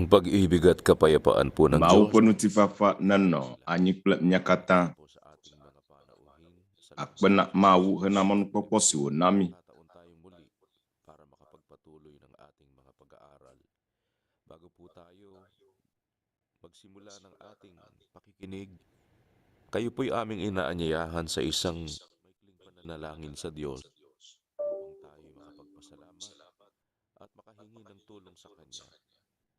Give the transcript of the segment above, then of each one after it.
Ang pag-ibig at kapayapaan po ng Mau Diyos penuti fafa nano anyi kple miakata po sa ating mga panauhin. akpena mau hena manu poposi nami Taon tayong muli para makapagpatuloy ng ating mga pag-aaral. Bago po tayo magsimula ng ating pakikinig, kayo po'y aming inaanyayahan sa isang maikling pananalangin sa Diyos upang tayo makapagpasalamat at makahingi ng tulong sa Kanya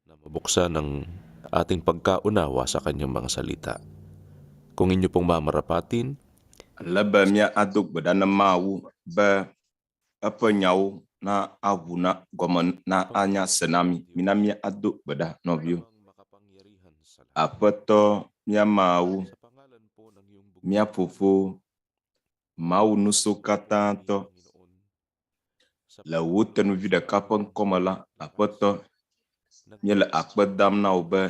na mabuksan ng ating pagkaunawa sa Kanyang mga salita. Kung inyo pong mamarapatin, lebe mia aduk bedana mau be apa nyau na avuna gomen na anya senami minamia aduk beda novio makapangyarihan sa lahat. apeto mia mau Sa pangalan po ng iyong bugtong mia fofo mau nusukata to Panginoon, sa la wuten vida kapen komala apeto mia la akbedam na ube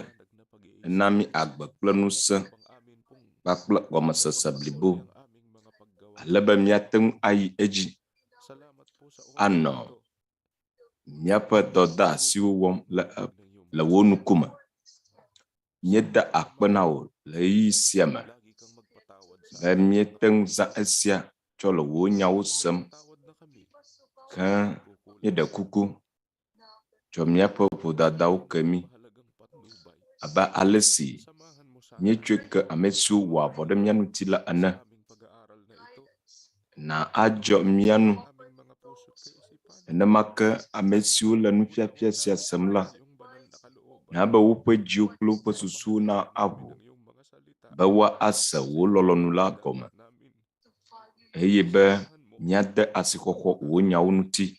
nami agbe kple nuse amin pong bakple gomese seblibo ang aming mga paggawa. lebe mia teng ayi eji Salamat po sa oras ano na ito. miape doda siwo wom la wonu kuma nyeda akpenawo la yi siame Lagi kang magpatawad sa la mieteng za esia cholo wo nyawo sem tawad na kami. ka nyeda kuku cho miape podadaw kemi Mahalagang patnubay. aba alesi Samahan mo sa nyechweke amesu wa vodo mianu tila ana aming pag-aaral na ito. na ajo mianu Aming mga puso't kaisipan. enamaka amesu la nufiafia sia semla Iyong banal na kalooban. na ba wupe jiuklu pesusu na abu Ng iyong mga salita. bawa asa wo lolonula goma Namin. eye be nyade asikoko wo nyawo nuti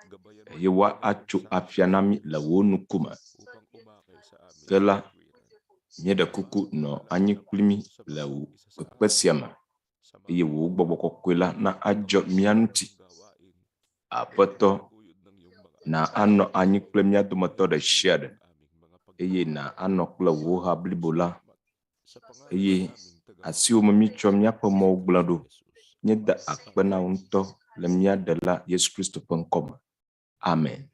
Gabayan mo eye wa achu afianami la wo nukuma upang umakay sa amin. kela Katwiran. nyede kuku no anyi kulimi la wo pesiama eye wo gbogbo kwela na ajo mianuti Gawain. apeto Uyod ng iyong mga na ano anyi kple miadomato de shiade aming mga eye na ano kple wo hablibola sa pangalan eye ng aming taga asiwo mamicho miape mo gblado Jesus. nyeda akpena unto le miadela Yesu Kristo penkoma amen.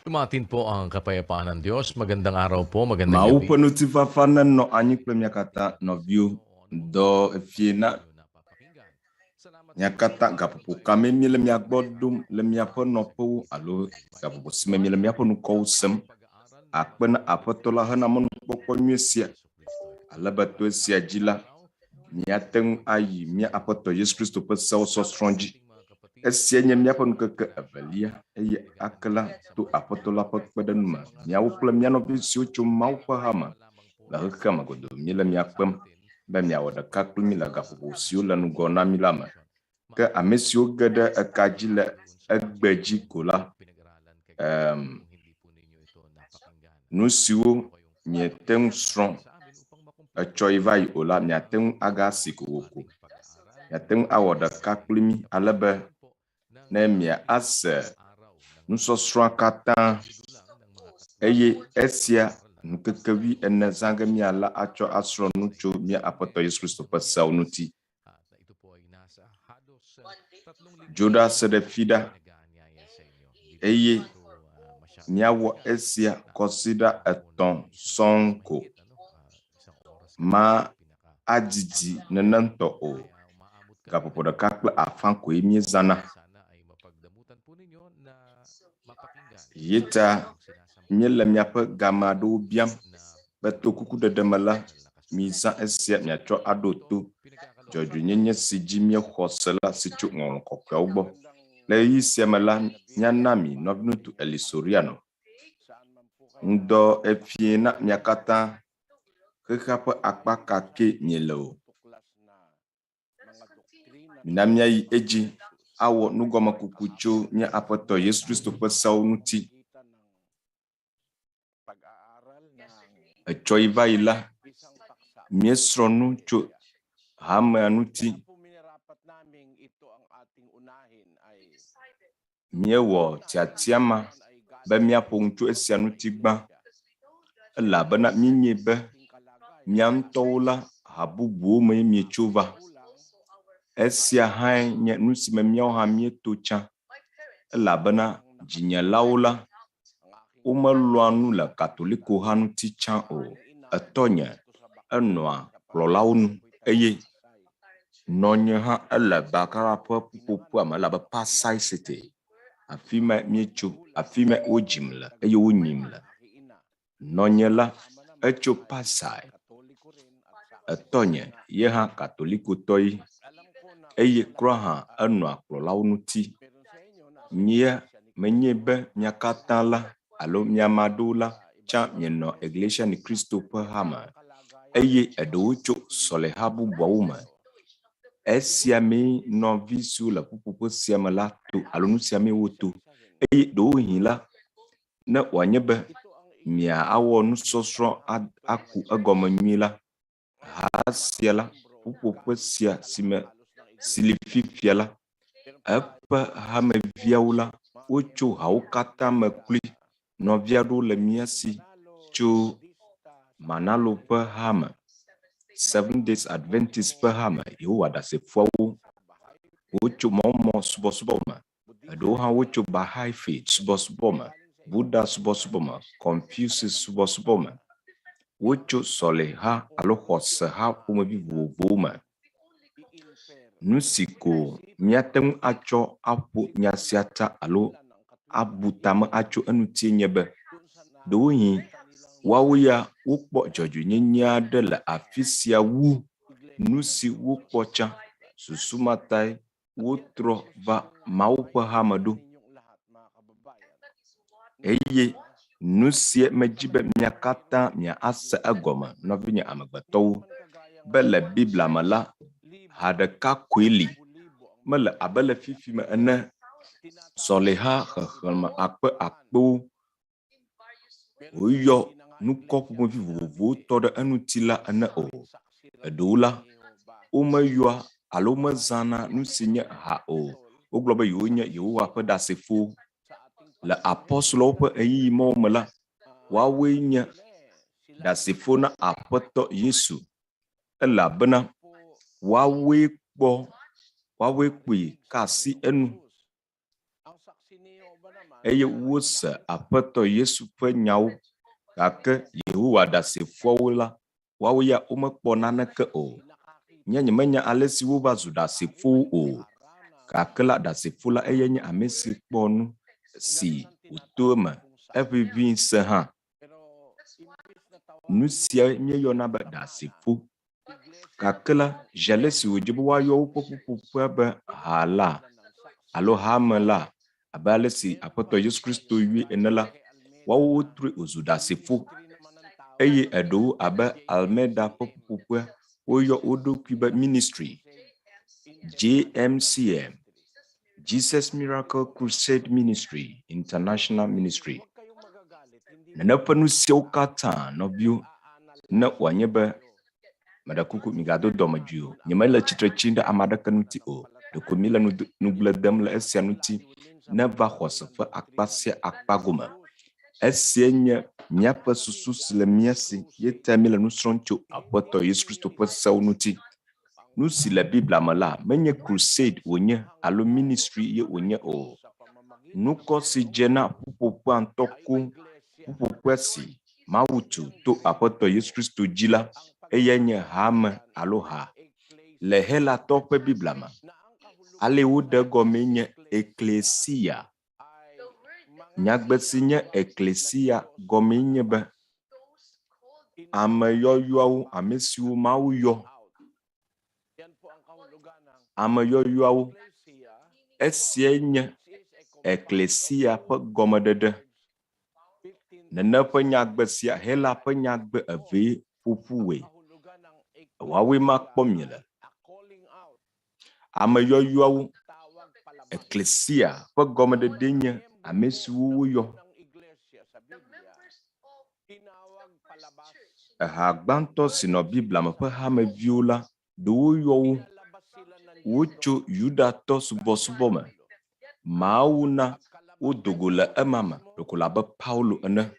Dumating po ang kapayapaan ng Diyos. Magandang araw po, magandang Mau gabi. penutifafana no anyi kple miakata novio do efiena miakata gapopo kame mi le miagbodum le miaƒe nɔƒewo alo gapopo sime mi le miaƒe nukɔwo sem akpena Aƒetɔ la hena mɔnukpɔkpɔ nyuie sia ale be to sia dzi la miate ŋu ayi mia Aƒetɔ Yesu Kristo ƒe sewo sɔsrɔ̃ dzi. Esia nye miaƒe ŋkeke evelia eye ake la to Aƒetɔ la ƒe kpeɖeŋu me miawo kple mia nɔvi siwo tso Mawu ƒe hame le xexea me godo mi le miakpem be miawɔ ɖeka kpli mi le gaƒoƒo siwo le nugɔ na mi la me. Ke ame siwo ge ɖe eka dzi le egbe dzi ko la nu siwo miete ŋu srɔ̃ etsɔ yi va yi o la miate ŋu agasi kokoko, miate ŋu awɔ ɖeka kpli mi ale be ne mia ase nusɔsrɔ̃a katã eye esia ŋkekevi ene zã ge miala atsɔ asrɔ̃ nu tso mia Aƒetɔ Yesu Kristo ƒe sewo ŋuti. Dzo ɖa se ɖe fi ɖa eye miawɔ esia kɔsiɖa etɔ̃ sɔŋ ko. Ma adidi nenetɔ o. Gaƒoƒo ɖeka kple afã koe miezãna. Yeta míele miaƒe game aɖewo biam be to kuku ɖeɖe me la mizã esia miatsɔ aɖo to dzɔdzɔenyenye si dzi miexɔ se la si tso ŋgɔmekɔkɔeawo gbɔ. Le ɣeyiɣi sia me la miana mi Nɔviŋutsu Eli Soriano. Ŋdɔ efie na mia katã xexea ƒe akpa kake miele o. Mina miayi edzi awɔ nugɔmekɔkɔ tso mia Aƒetɔ Yesu Kristo ƒe sewo ŋuti. Etsɔ yi va yi la miesrɔ̃ nu tso hamea ŋuti. Miewɔ tiatiama be miaƒo ŋu tso esia ŋuti gbã elabena mienye be mia ŋutɔwo la ha bubuwo me mietso va. Esia hã nye nu si me miawo hã mieto tsã elabena dzinyelawo la womelɔa nu le katoliko hã ŋuti tsã o. Etɔnye enɔa kplɔlawo nu eye nɔnye hã ele bakara ƒe ƒuƒoƒea me elabe Pasai City. Afi ma mietso, afi ma wodzim le eye wonyim le. Nɔnye la etso Pasai. Etɔnye ye hã katolikotɔyi eye krɔ hã enɔa kplɔlawo ŋuti. Mie menye be mia katã la alo mia maɖewo la tsã mienɔ Iglesia ni Kristo ƒe hame eye eɖewo tso sɔleha bubuawo me. Esia me nɔvi siwo le ƒuƒoƒe sia me la to alo nu sia me woto eye ɖewohĩ la ne wòanye be mia awɔ nusɔsrɔ̃ aku egɔme nyuie la ha sia la ƒuƒoƒe sia si li fifia la eƒe hameviawo la wotso hawo katã me kpli nɔvia ɖewo le mia si tso Manalo ƒe hame, 7 Days Adventist ƒe hame, Yehowa ɖasefoawo wotso mɔmɔ subɔsubɔ me, eɖewo hã wotso Bahai Faith subɔsubɔ me, Buddha subɔsubɔ me, Confucius subɔsubɔ me, wotso sɔleha alo xɔseha ƒomevi vovovowo me. Nu si ko miate ŋu atsɔ aƒo nya sia ta alo abu tame atso eŋutie nye be ɖewohĩ woawo ya wokpɔ dzɔdzɔenyenye aɖe le afi sia wu nu si wokpɔ tsã. Susumatae wotrɔ va Mawu ƒe hame ɖo eye nu sia medzi be mia katã mia ase egɔme nɔvinye amegbetɔwo be le Biblia me la ha ɖeka koe li mele abe le fifi me ene sɔleha xexlẽme akpe akpewo woyɔ nukɔ ƒomevi vovovowo tɔ ɖe eŋuti la ene o. Eɖewo la womeyɔa alo mezãna nu si nye ha o. Wogblɔ be yewo nye Yehowa ƒe ɖasefowo. Le apɔstolowo ƒe ɣeyiɣi mɔwo me la woawoe nye ɖasefo na Aƒetɔ Yesu elabena woawoe kpɔe ka asi enu eye wose Aƒetɔ Yesu ƒe nyawo, gake Yehowa ɖasefoawo la, woawo ya womekpɔ naneke o. Nye nyemenya alesi wova zu ɖasefowo o, gake la ɖasefo la eye nye ame si kpɔ nu si wòto eme eʋiʋĩ se hã. Nu sia míeyɔna be ɖasefo, gake la zi ale si wòdze be woayɔ woƒe ƒuƒoƒea be ha la alo hame la, abe ale si Aƒetɔ Yesu Kristo yɔe ene la, woawo wotrɔe wòzu ɖasefo, eye eɖewo abe Almeida ƒe ƒuƒoƒea woyɔ wo ɖokui be ministry, JMCM, Jesus Miracle Crusade Ministry, International Ministry. Nene ƒe nu siawo katã nɔviwo, ne wòanye be meɖe kuku migado dɔmedzoe o, nyemele tsitre tsim ɖe ame aɖeke ŋuti o, ɖeko míle nugble dem le esia ŋuti ne va xɔse ƒe akpa sia akpa gome. Esia nye míaƒe susu si le mía si, yeta míle nu srɔ̃m tso Aƒetɔ Yesu Kristo ƒe sewo ŋuti. Nu si le Biblia me la, menye crusade wònye alo ministry ye wònye o. Nukɔ si dze na ƒuƒoƒea ŋutɔ ko, ƒuƒoƒea si Mawu tu to Aƒetɔ Yesu Kristo dzi la, eye nye hame alo ha. Le Helatɔ ƒe Biblia me, ale woɖe gɔmee nye eklesia. Nyagbe si nye eklesia gɔmee nye be ame yɔyɔawo, ame siwo Mawu yɔ. Ame yɔyɔawo, esia nye eklesia ƒe gɔmeɖeɖe. Nene ƒe nyagbe sia, Hela ƒe nyagbe evee ƒoƒue. Woawoe ma kpɔm miele. Ame yɔyɔawo, eklesia ƒe gɔmeɖeɖe nye ame siwo woyɔ. Eha gbãtɔ si nɔ Biblia me ƒe hameviwo la, ɖewo yɔ wo. Wotso Yudatɔ subɔsubɔ me. Mawu na wodogo le ema me, ɖeko abe Paulo ene.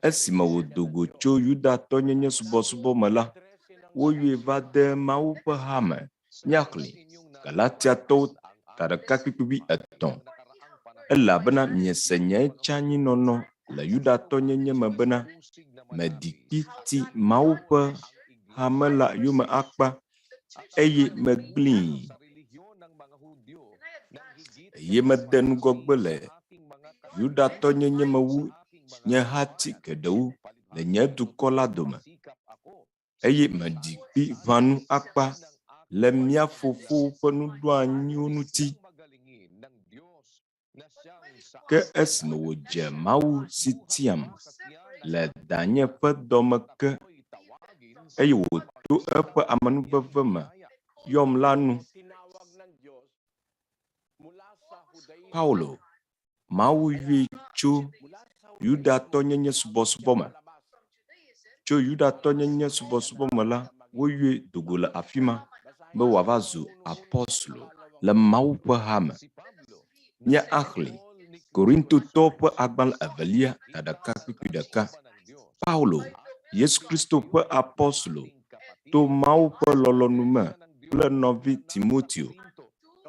Esime wòdogo tso Yudatɔ nyenye subɔsubɔ me la, woyɔe va de Mawu ƒe hame. Míaxlẽ Galatiatɔwo 1:3, elabena miese nye tsanyinɔnɔ le Yudatɔ nyenye me bena medi kpi ti Mawu ƒe hame la yome akpa, eye megblẽe. Eye mede nugɔgbe le Yudatɔ nyenye me wu nye hati geɖewo le nye dukɔ la dome, eye medi kpi ʋãnu akpa le mía fofowo ƒe nuɖoanyiwo ŋuti. Ke esime wòdze Mawu si tiam le danye ƒe dɔme ke, eye wòto eƒe amenuveve me yɔm la nu. Paulo, Mawu yɔe tso Yudatɔ nyenye subɔsubɔ me. Tso Yudatɔ nyenye subɔsubɔ me la, woyɔe dogo le afi ma be wòava zu apɔstlo le Mawu ƒe hame. Mía axlẽ Korintotɔwo ƒe agbalẽ 2:1. Paulo, Yesu Kristo ƒe apɔstlo, to Mawu ƒe lɔlɔ̃nu me kple nɔvi Timoteo,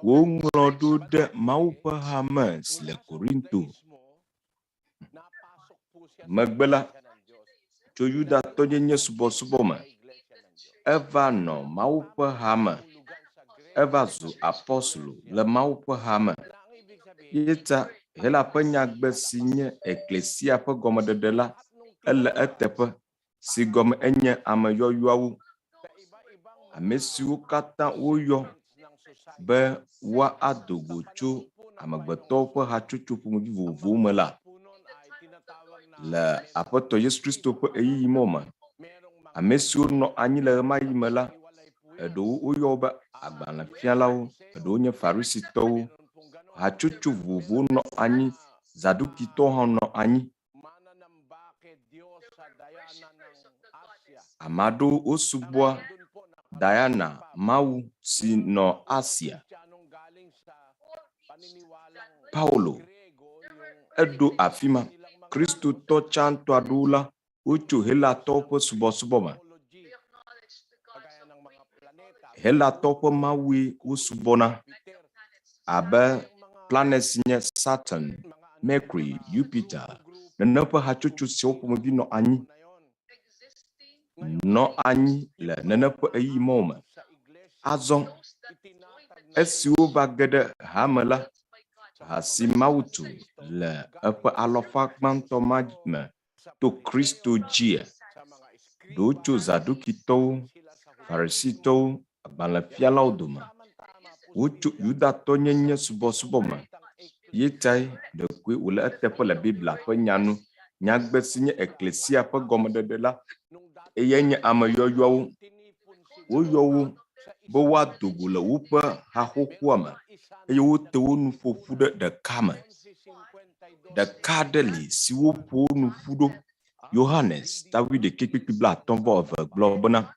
woŋlɔ ɖo ɖe Mawu ƒe hame si le Korinto. Megbe la, tso Yudatɔ nyenye subɔsubɔ me, eva nɔ Mawu ƒe hame, eva zu apɔstlo le Mawu ƒe hame. Yeta Hela ƒe nyagbe si nye eklesia ƒe gɔmeɖeɖe la, ele eteƒe, si gɔme enye ame yɔyɔawo, ame siwo katã woyɔ be woadogo tso amegbetɔwo ƒe hatsotso ƒomevi vovovowo me la. Le Aƒetɔ Yesu Kristo ƒe ɣeyiɣi me, ame siwo nɔ anyi le ɣe ma ɣi me la, eɖewo woyɔ be agbalẽfialawo, eɖewo nye Farisitɔwo, hatsotso vovovowo nɔ anyi, Zadukitɔwo hã nɔ anyi. Ame aɖewo wosubɔa Diana, Mawu si nɔ Asia. Paulo, eɖo afi ma. Kristotɔ tsãtɔ aɖewo la, wotso Helatɔwo ƒe subɔsubɔ me. Helatɔwo ƒe Mawue wosubɔna abe planets nye Saturn, Mercury, Jupiter, neneƒe hatsotso siwo ƒomevi nɔ anyi le neneƒe eyi mɔ me. Azɔ esiwo va ge ɖe hame la, hasi Mawu tu le eƒe alɔfa gbãtɔ ma me to Kristo dzia. Ɖewo tso Zadukitɔwo, Farisitɔwo, agbalẽfialawo dome. Wotso Yudatɔ nyenye subɔsubɔ me. Yetae ɖekoe wòle eteƒe le Biblia ƒe nyanu, nyagbe si nye eklesia ƒe gɔmeɖeɖe la, eye nye ame yɔyɔwo. Woyɔ wo be woado go le woƒe haxoxoa me, eye wote wo nu ƒo ƒu ɖe ɖeka me. Ɖeka aɖe li si woƒo wo nu ƒu ɖo. Yohanes 10:52 gblɔ bena,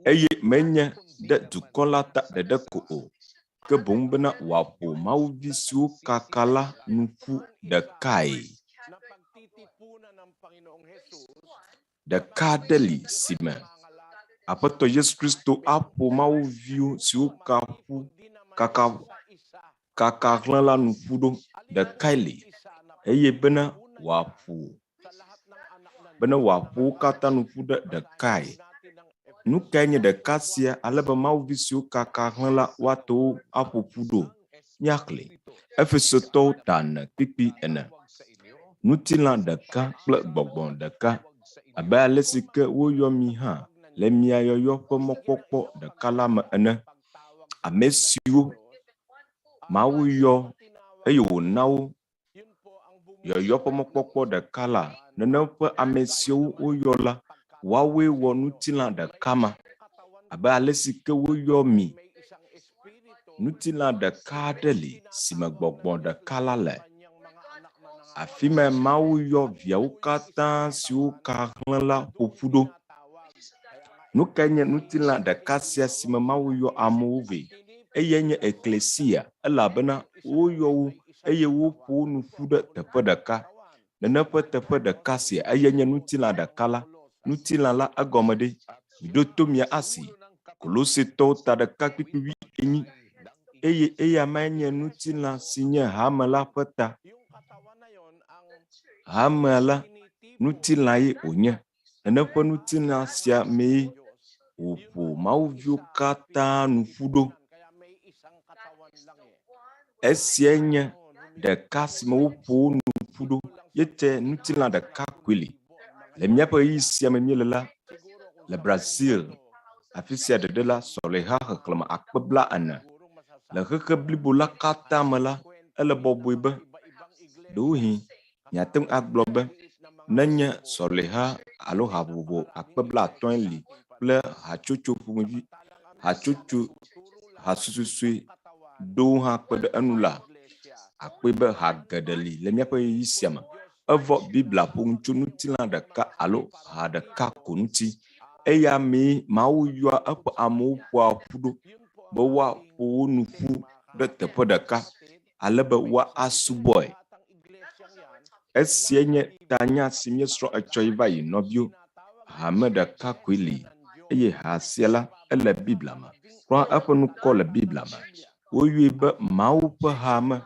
eye menye ɖe dukɔ la ta ɖeɖe ko o, ke boŋ bena wòaƒo Mawuvi siwo kaka la nu ƒu ɖekae. Ɖeka aɖe li si me Aƒetɔ Yesu Kristo aƒo Mawuviwo siwo kaka hlẽ la nu ƒu ɖo. Ɖekae li, eye bena wòaƒo wo katã nu ƒu ɖe ɖekae. Nu kae nye ɖeka sia ale be Mawuvi siwo kaka hlẽ la woate wo aƒo ƒu ɖo? Míaxlẽ Efesotɔwo 4:4. Ŋutilã ɖeka kple gbɔgbɔ ɖeka, abe ale si ke woyɔ mi hã le mia yɔyɔ ƒe mɔkpɔkpɔ ɖeka la me ene. Ame siwo Mawu yɔ eye wòna wo yɔyɔ ƒe mɔkpɔkpɔ ɖeka la, nene ƒe ame siwo woyɔ la, woawoe wɔ ŋutilã ɖeka ma, abe ale si ke woyɔ mi. Ŋutilã ɖeka aɖe li si me gbɔgbɔ ɖeka la le. Afi ma Mawu yɔ viawo katã siwo ka hlẽ la ƒo ƒu ɖo. Nu kae nye ŋutilã ɖeka sia si me Mawu yɔ amewo vɛ? Eye nye eklesia, elabena woyɔ wo eye woƒo wo nu ƒu ɖe teƒe ɖeka. Neneƒe teƒe ɖeka sia eye nye ŋutilã ɖeka la. Ŋutilã la egɔme ɖe ɖo to mia asi. Kolosetɔwo 1:8. Eye eya mae nye ŋutilã si nye hame la ƒe ta. Hamea la, ŋutilã ye wònye. Neneƒe ŋutilã sia mee wòƒo Mawuviwo katã nu ƒu ɖo. Esia nye ɖeka si me woƒo wo nu ƒu ɖo. Yete ŋutilã ɖeka koe li. Le míaƒe ɣeyiɣi sia me míele la, le Brazil, afi sia ɖeɖe la, sɔleha xexlẽme 40,000. Le xexe blibo la katã me la, ele bɔbɔe be ɖewohĩ miate ŋu agblɔ be nenye sɔleha alo ha vovovo 50,000 li kple hatsotso ƒomevi, hasusue ɖewo hã kpe ɖe enu la, akpɔe be ha geɖe li le míaƒe ɣeyiɣi sia me. Evɔ Biblia ƒo nu tso ŋutilã ɖeka alo ha ɖeka ko ŋuti. Eya mee Mawu yɔa eƒe amewo ƒoa ƒu ɖo be woaƒo wo nu ƒu ɖe teƒe ɖeka ale be woasubɔe. Esia nye tanya si míesrɔ̃ etsɔ yi va yi nɔviwo. Hame ɖeka koe li, eye ha sia la ele Biblia me. Kura eƒe nukɔ le Biblia me. Woyɔe be Mawu ƒe hame.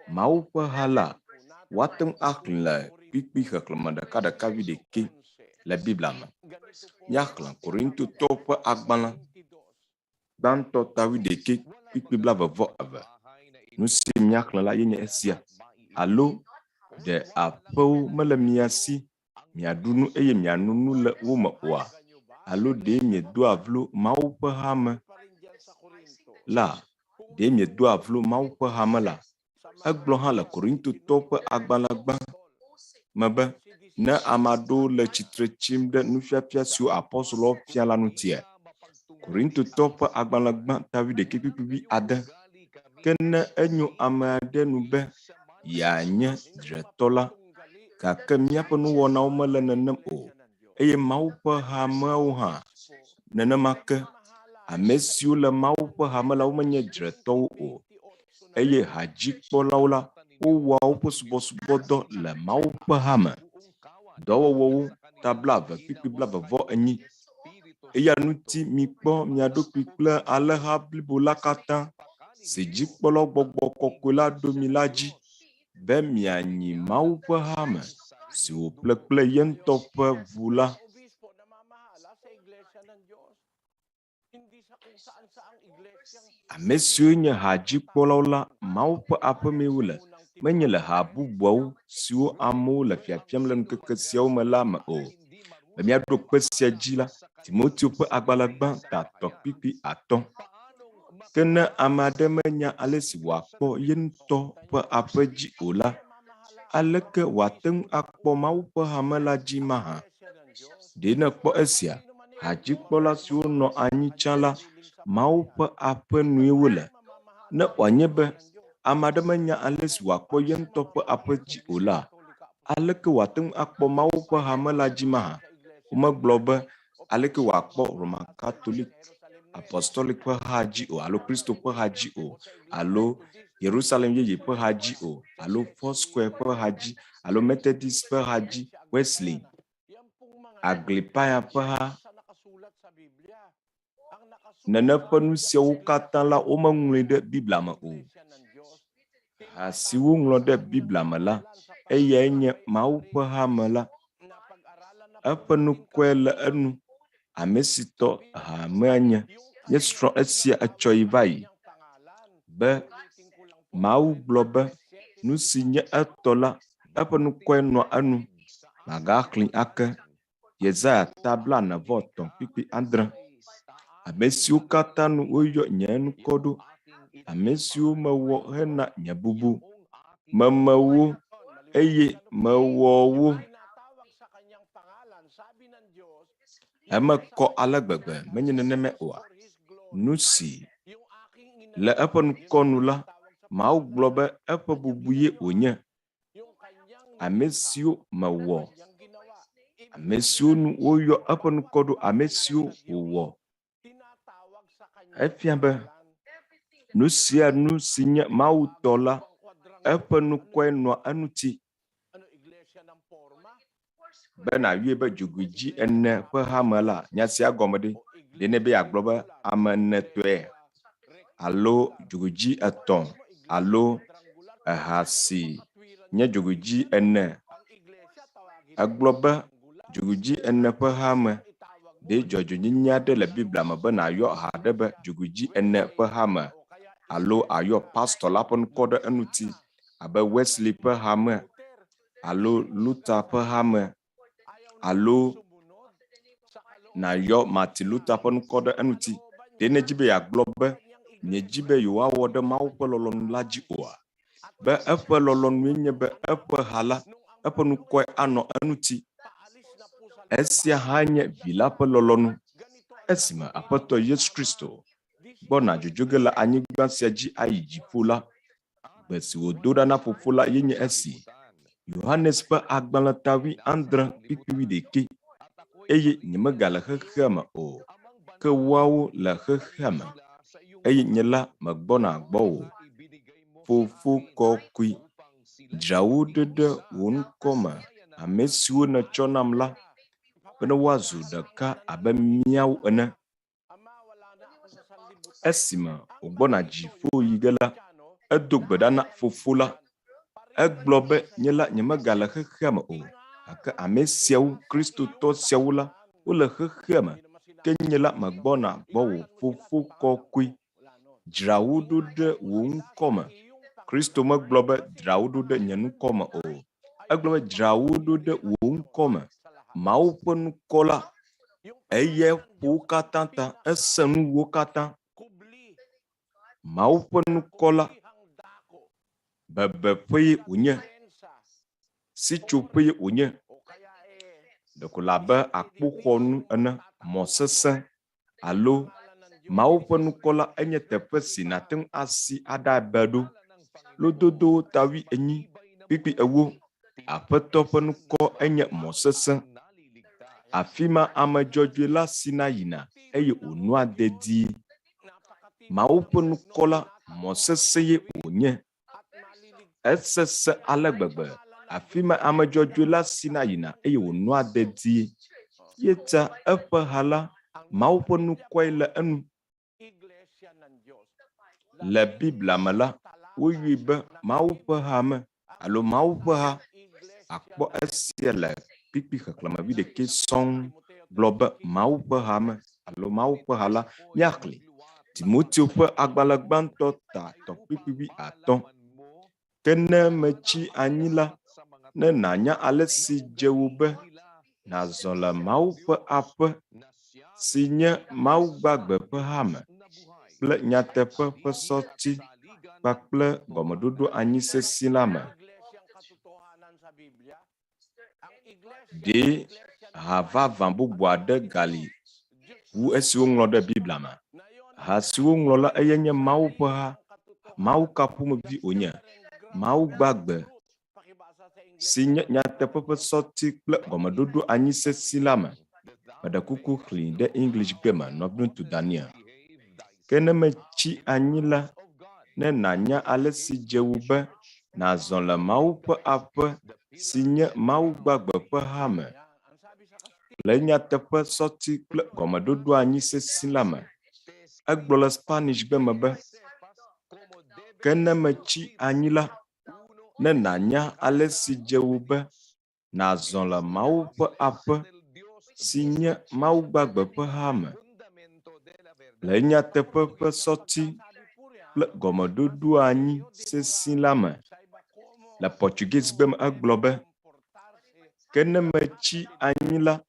Mawu ƒe ha la, woate ŋu axlẽ le kpikpi xexlẽme 1:11 le Biblia me. Míaxlẽ Korintotɔwo ƒe agbalẽ gbãtɔ 11:22. Nu si míaxlẽ la yenye esia. Alo ɖe aƒewo mele mia si, miaɖu nu eye mianu nu le wo me oa? Alo ɖe miedoa vlo Mawu ƒe hame la? Ɖe miedoa vlo Mawu ƒe hame la? Egblɔ hã le Korintotɔwo ƒe agbalẽ gbã me be ne ame aɖewo le tsitre tsim ɖe nufiafia siwo apɔstolowo fia la ŋutia. Korintotɔwo ƒe agbalẽ gbã 11:6. Ke ne enyo ame aɖe nu be yeanye dzretɔ la, gake míaƒe nuwɔnawo mele nenem o, eye Mawu ƒe hameawo hã nenema ke. Ame siwo le Mawu ƒe hame la womenye dzretɔwo o, eye hadzikpɔlawo la wowɔa woƒe subɔsubɔdɔ le Mawu ƒe hame. Dɔwɔwɔwo 22:8. Eya ŋuti mikpɔ mia ɖokui kple alẽha blibo la katã si dzikpɔla gbɔgbɔ kɔkɔe la ɖo mi la dzi be mianyi Mawu ƒe hame si wòƒle kple ye ŋutɔ ƒe ʋu la. Ame siwo nye hadzikpɔlawo la, Mawu ƒe aƒemee wole, menye le ha bubuawo siwo amewo le fiafiam le ŋkeke siawo me la me o. Le míaɖo kpe sia dzi la, Timoteo ƒe agbalẽ gbã 3:5. Ke ne ame aɖe menya ale si wòakpɔ ye ŋutɔ ƒe aƒe dzi o la, aleke wòate ŋu akpɔ Mawu ƒe hame la dzi mahã? Ɖe ne kpɔ esia, hadzikpɔla siwo nɔ anyi tsã la, Mawu ƒe aƒe nue wole. Ne wòanye be ame aɖe menya ale si wòakpɔ ye ŋutɔ ƒe aƒe dzi o la, aleke wòate ŋu akpɔ Mawu ƒe hame la dzi mahã? Womegblɔ be aleke wòakpɔ Roman Catholic Apostolic ƒe ha dzi o, alo Kristo ƒe ha dzi o, alo Yerusalem yeye ƒe ha dzi o, alo Foursquare ƒe ha dzi, alo Methodist ƒe ha dzi, Wesley, Aglepaya ƒe ha. Nene ƒe nu siawo katã la, womeŋlɔe ɖe Biblia me o. Ha siwo ŋlɔ ɖe Biblia me la, eyae nye Mawu ƒe hame la. Eƒe nukɔe le enu. Ame si tɔ hamea nye srɔ̃ esia etsɔ yi va yi. Be Mawu gblɔ be nu si nye etɔ la, eƒe nukɔe nɔ enu. Magaxlẽ ake Yesaya 43:7. Ame siwo katã nu woyɔ nye nukɔ ɖo, ame siwo mewɔ hena nye bubu, meme wo eye mewɔ wo. Emekɔ ale gbegbe, menye nenema oa. Nu si le eƒe nukɔnu la, Mawu gblɔ be eƒe bubu ye wònye. Ame siwo mewɔ, ame siwo nu woyɔ eƒe nukɔ ɖo, ame siwo wòwɔ. Efia be nu sia nu si nye Mawu tɔ la, eƒe nukɔe nɔa eŋuti. Be nàyɔe be dzogoedzi ene ƒe hame la, nya sia gɔme ɖe. Ɖe ne be agblɔ be ame ene tɔe, alo dzogoedzi etɔ̃, alo ha si nye dzogoedzi ene. Egblɔ be dzogoedzi ene ƒe hame. Ɖe dzɔdzɔenyenye aɖe le Biblia me be nàyɔ ha ɖe be dzogoedzi ene ƒe hame, alo ayɔ pastor la ƒe nukɔ ɖe eŋuti abe Wesley ƒe hame, alo Luther ƒe hame, alo nàyɔ Martin Luther ƒe nukɔ ɖe eŋuti. Ɖe ne dzi be yeagblɔ be miedzi be yewoawɔ ɖe Mawu ƒe lɔlɔ̃nu la dzi oa, be eƒe lɔlɔ̃nue nye be eƒe ha la, eƒe nukɔe anɔ eŋuti. Esia hã nye vi la ƒe lɔlɔ̃nu. Esime Aƒetɔ Yesu Kristo gbɔna dzodzo ge le anyigba sia dzi ayi dziƒo la, gbe si wòdo ɖa na Fofo la ye nye esi. Yohanes ƒe agbalẽ 9:11. Eye nyemegale xexea me o, ke woawo le xexea me, eye nye la megbɔna gbɔwò. Fofo kɔkɔe, dzra wo ɖo ɖe wò ŋkɔ me, ame siwo nètsɔ nam la, be ne woazu ɖeka abe míawo ene. Esime wògbɔna dziƒo yi ge la, edo gbe ɖa na Fofo la. Egblɔ be nye la nyemegale xexea me o, gake ame siawo, kristotɔ siawo la, wole xexea me, ke nye la megbɔna gbɔwò. Fofo kɔkɔe, dzra wo ɖo ɖe wò ŋkɔ me. Kristo megblɔ be dzra wo ɖo ɖe nye ŋkɔ me o. Egblɔ be dzra wo ɖo ɖe wò ŋkɔ me. Mawu ƒe nukɔ la, eyae ƒo wo katã ta, esẽ nu wo katã. Mawu ƒe nukɔ la, bebeƒe wònye, sitsoƒe wònye. Ɖeko labe akpoxɔnu ene, mɔ sesẽ, alo Mawu ƒe nukɔ la, enye teƒe si nàte ŋu asi aɖabe ɖo. Lododo 8:9. Aƒetɔ ƒe nukɔ enye mɔ sesẽ. Afi ma ame dzɔdzɔe la sina yina, eye wònua dedie. Mawu ƒe nukɔ la, mɔ sesẽ ye wònye. Esesẽ ale gbegbe. Afi ma ame dzɔdzɔe la sina yina, eye wònua dedie. Yeta eƒe ha la, Mawu ƒe nukɔe le enu. Le Biblia me la, woyui be Mawu ƒe hame alo Mawu ƒe ha. Akpɔ esia le kpikpi xexlẽmevi ɖekɛ sɔŋ gblɔ be Mawu ƒe hame alo Mawu ƒe ha la míaxlẽ. Timoteo ƒe agbalẽ gbãtɔ ta tɔkpikpivi 5. Ke ne metsi anyi la, ne nànya ale si dze wo be nàzɔ le Mawu ƒe aƒe si nye Mawu gbagbe ƒe hame kple nyateƒe ƒe sɔti kpakple gɔmeɖoɖo anyi sesi la me. Ɖe ha vavã bubu aɖe gali wu esiwo ŋlɔ ɖe Biblia me. Ha siwo ŋlɔ la eye nye Mawu ƒe ha, Mawu kaƒomevi wònye, Mawu gbagbe si nye nyateƒe ƒe sɔti kple gɔmeɖoɖo anyi sesi la me. Meɖe kuku xlĩ ɖe English gbe me, Nɔviŋutsu Daniel. Ke ne metsi anyi la, ne nànya ale si dze wo be nàzɔ le Mawu ƒe aƒe si nye Mawu gbagbe ƒe hame le nyateƒe sɔti kple gɔmeɖoɖo anyi sesi la me. Egblɔ le Spanish gbe me be, ke ne metsi anyi la, ne nànya ale si dze wo be nàzɔ le Mawu ƒe aƒe si nye Mawu gbagbe ƒe hame le nyateƒe ƒe sɔti kple gɔmeɖoɖo anyi sesi la me. Le Portuguese gbe me egblɔ be, ke ne metsi anyi la,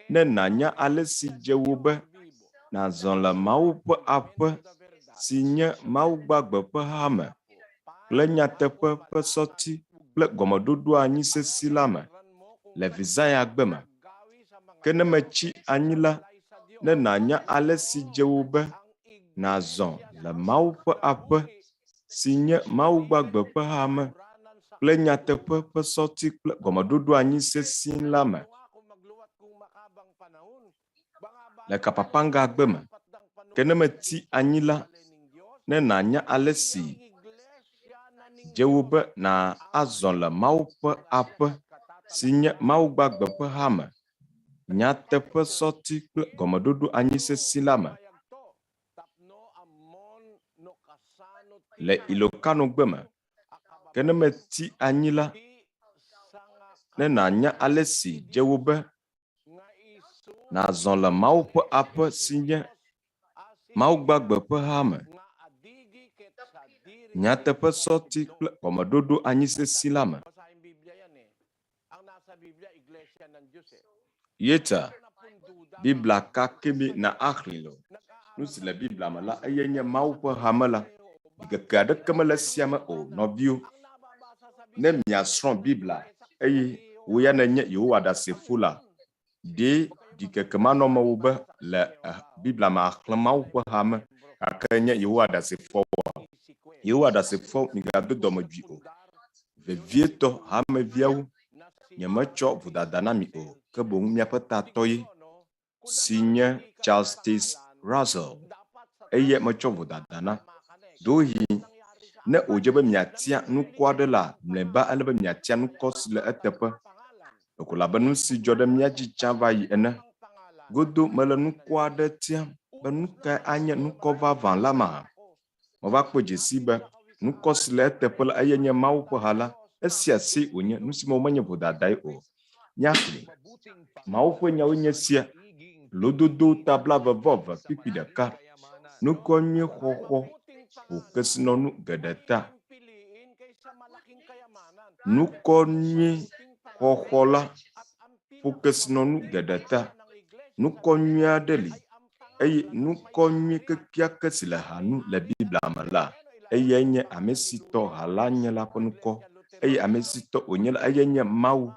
ne nànya ale si dze wo be nàzɔ le Mawu ƒe aƒe si nye Mawu gbagbe ƒe hame le nyateƒe ƒe sɔti kple gɔmeɖoɖo anyi sesi la me. Le Vizaya gbe me, ke ne metsi anyi la, ne nànya ale si dze wo be nàzɔ le Mawu ƒe aƒe si nye Mawu gbagbe ƒe hame kple nyateƒe ƒe sɔti kple gɔmeɖoɖo anyi sesi la me. Le Kapapanga gbe me, ke ne meti anyi la, ne nànya ale si dze wo be na azɔ le Mawu ƒe aƒe si nye Mawu gbagbe ƒe hame, nyateƒe sɔti kple gɔmeɖoɖo anyi sesi la me. Le Ilokano gbe me, ke ne meti anyi la, ne nànya ale si dze wo be nàzɔ le Mawu ƒe aƒe si nye Mawu gbagbe ƒe hame, nyateƒe sɔti kple gɔmeɖoɖo anyi sesi la me. Yeta Biblia kakebe na axlĩ lo. Nu si le Biblia me la eye nye Mawu ƒe hame la. Ŋkeke aɖeke mele sia me o, nɔviwo. Ne miasrɔ̃ Biblia eye wo ya nenye Yehowa ɖasefo la, ɖe ɖikeke manɔ me wo be le Biblia me axlẽ Mawu ƒe hame gake nye Yehowa ɖasefo. Yehowa ɖasefo migado dɔmedzoe o. Vevietɔ hameviawo nyemetsɔ vodada na mi o, ke boŋ miaƒe tatɔe si nye Nyateƒe Razon eye metsɔ vodada na. Ɖohi ne wòdze be miatia nukɔ aɖe la, mlɔeba ele be miatia nukɔ si le eteƒe. Ekolabe nu si dzɔ ɖe mía dzi tsã va yi ene. Godo mele nukɔ aɖe tiam be nu kae anye nukɔ vavã la ma. Meva kpɔ dzesi be nukɔ si le eteƒe la eye nye Mawu ƒe ha la, esia si wònye nu si me menye vodadae o. Míaxlẽ Mawu ƒe nyawo nye sia. Lododo tabla veve kpikpi ɖeka. Nukɔ nyuie xɔxɔ ƒo kesinɔnu geɖe ta. Nukɔ nyuie xɔxɔ la ƒo kesinɔnu geɖe ta. Nukɔ nyuie aɖe li eye nukɔ nyuie kekeake si le hanu le Biblia me la, eye nye ame si tɔ ha la nye la ƒe nukɔ eye ame si tɔ wònye la eye nye Mawu.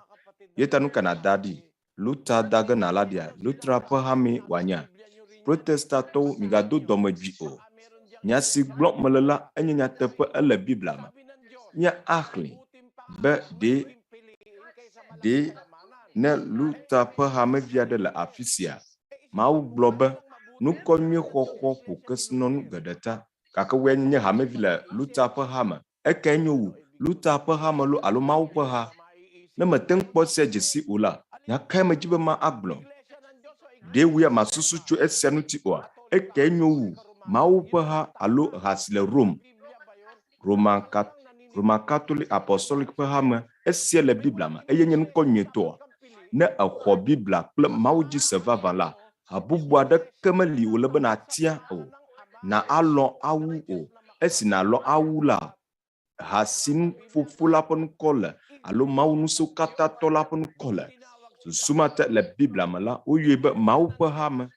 Yeta nu kana da ɖi luta dage na la dia lutra ƒe hame wòanya. Protestatɔwo migado dɔmedzoe o. Nya si gblɔm mele la enye nyateƒe ele Biblia me. Mía axlẽ be ɖe ne luta ƒe hamevi aɖe le afi sia, Mawu gblɔ be nukɔ nyuie xɔxɔ ƒo kesinɔnu geɖe ta, gake woe nye hamevi le luta ƒe hame. Eke nyo wu luta ƒe hame lo alo Mawu ƒe ha. Ne mete ŋu kpɔ sia dzesi o la, nya kae medzi be ma agblɔ? Ɖe woe masusu tso esia ŋuti oa? Eke nyo wu Mawu ƒe ha alo ha si le Rome. Roman Catholic Apostolic ƒe hame esia le Biblia me eye nye ŋkɔ nyuitɔ. Ne exɔ Biblia kple Mawu dzi se vavã la, ha bubu aɖeke meli wòle be natia o. Na alɔ awu o. Esi na alɔ awu la, ha si fofo la ƒe ŋkɔ le alo Mawu ŋusẽwo katã tɔ la ƒe ŋkɔ le. Susumate le Biblia me la, woyɔe be Mawu ƒe hame.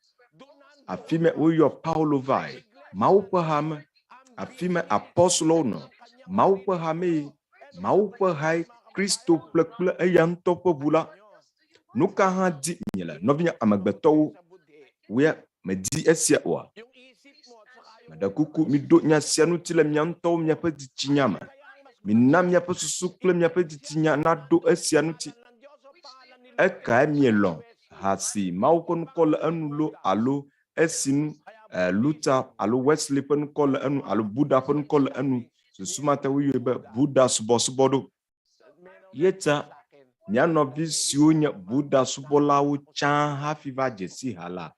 Afi me woyɔ Paulo vae, Mawu ƒe hame. Afi me apostolowo nɔ, Mawu ƒe hame. Mawu ƒe hae Kristo kple eya ŋutɔ ƒe ʋu la. Nu ka hã di nye le nɔvinye amegbetɔwo woe medi esia oa. Meɖe kuku miɖo nya sia ŋuti le mia ŋutɔwo miaƒe dzitsinya me. Mina miaƒe susu kple miaƒe dzitsinya naɖo esia ŋuti. Ekae mielɔ ha si Mawu ƒe ŋkɔ le enu lo alo esi nu Luther alo Wesley ƒe ŋkɔ le enu alo Buddha ƒe ŋkɔ le enu. Susumate woyɔe be Buddha subɔsubɔ ɖo. Yeta mia nɔvi siwo nye Buddha subɔlawo tsã hafi va dzesi ha la,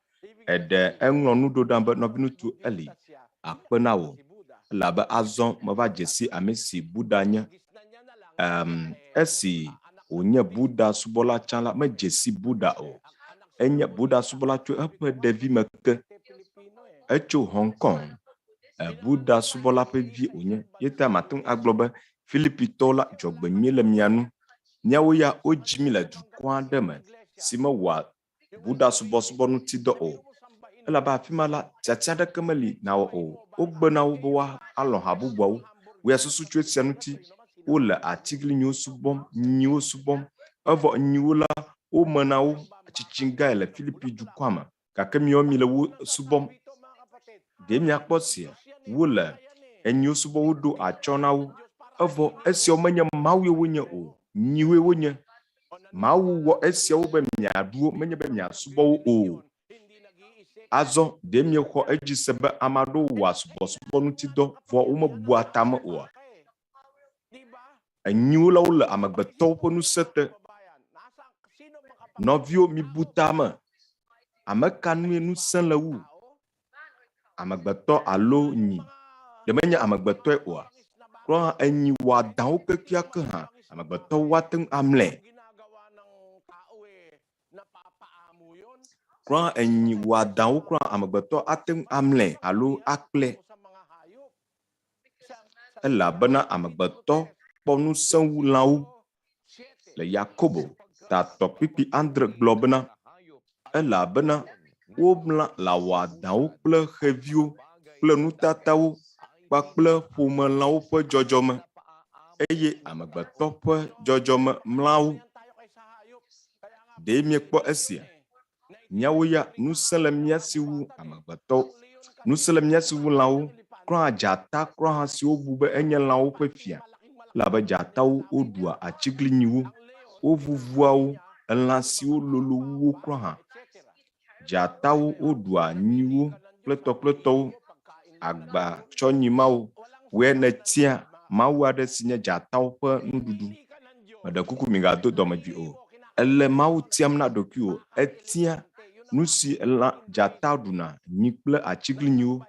eɖe eŋlɔ nuɖo ɖa be Nɔviŋutsu Eli akpe na wo. Elabe azɔ meva dzesi ame si Buddha nye. Esi wònye Buddha subɔla tsã la, medzesi Buddha o. Enye Buddha subɔla tso eƒe ɖevi me ke. Etso Hong Kong. Buddha subɔla ƒe vi wònye. Yeta mate ŋu agblɔ be Filipitɔwo la dzɔgbenyui le mia nu. Miawo ya wodzi mi le dukɔ aɖe me si mewɔa Buddha subɔsubɔ ŋuti dɔ o. Elabe afi ma la, tiatia aɖeke meli nawɔ o. Wogbe na wo be woalɔ ha bubuawo. Woya susu tso esia ŋuti. Wole atiglinyiwo subɔm, nyiwo subɔm. Evɔ nyiwo la, wome na wo tsitsingae le Filipi dukɔa me. Gake miawo mi le wo subɔm. Ɖe miakpɔ sia, wole enyiwo subɔ woɖo atsyɔ na wo. Evɔ esiawo menye Mawu wonye o. Nyiwoe wonye. Mawu wɔ esiawo be miaɖuwo, menye be miasubɔ wo o. Azɔ ɖe miexɔ edzi se be ame aɖewo wɔa subɔsubɔ ŋuti dɔ vɔ womebua tame oa. Enyiwo la wole amegbetɔwo ƒe ŋusẽ te. Nɔviwo mibu tame. Ame ka nue ŋusẽ le wu? Amegbetɔ alo nyi? Ɖe menye amegbetɔe oa. Klɔ hã enyi wɔa dawo kekeake hã. Amegbetɔwo woate ŋu amlɛ. Klɔ hã enyi wɔa dawo klɔ amegbetɔ ate ŋu amlɛ alo akplɛ. Elabena amegbetɔ kpɔ ŋusẽ wu lãwo. Le Yakobo tatɔ kpikpi andre gblɔ bena elabena womlã le awɔadawo kple xeviwo kple nutatawo kpakple ƒomelãwo ƒe dzɔdzɔme eye amegbetɔ ƒe dzɔdzɔme mlãwo. Ɖe miekpɔ esia? Miawo ya ŋusẽ le mia si wu amegbetɔ, ŋusẽ le mia si wu lãwo. Klɔ dzata klɔ hã siwo bu be enye lãwo ƒe fia. Elabe dzatawo woɖua atsiglinyiwo, wovuvuawo, elã siwo lolo wuwo klɔ hã. Dzatawo woɖua nyiwo kple tɔwo, agbatsɔnyimawo. Woe netia Mawu aɖe si nye dzatawo ƒe nuɖuɖu. Meɖe kuku migado dɔmedzoe o. Ele Mawu tiam na ɖokuiwo. Etia nu si dzata ɖuna, nyi kple atsiglinyiwo.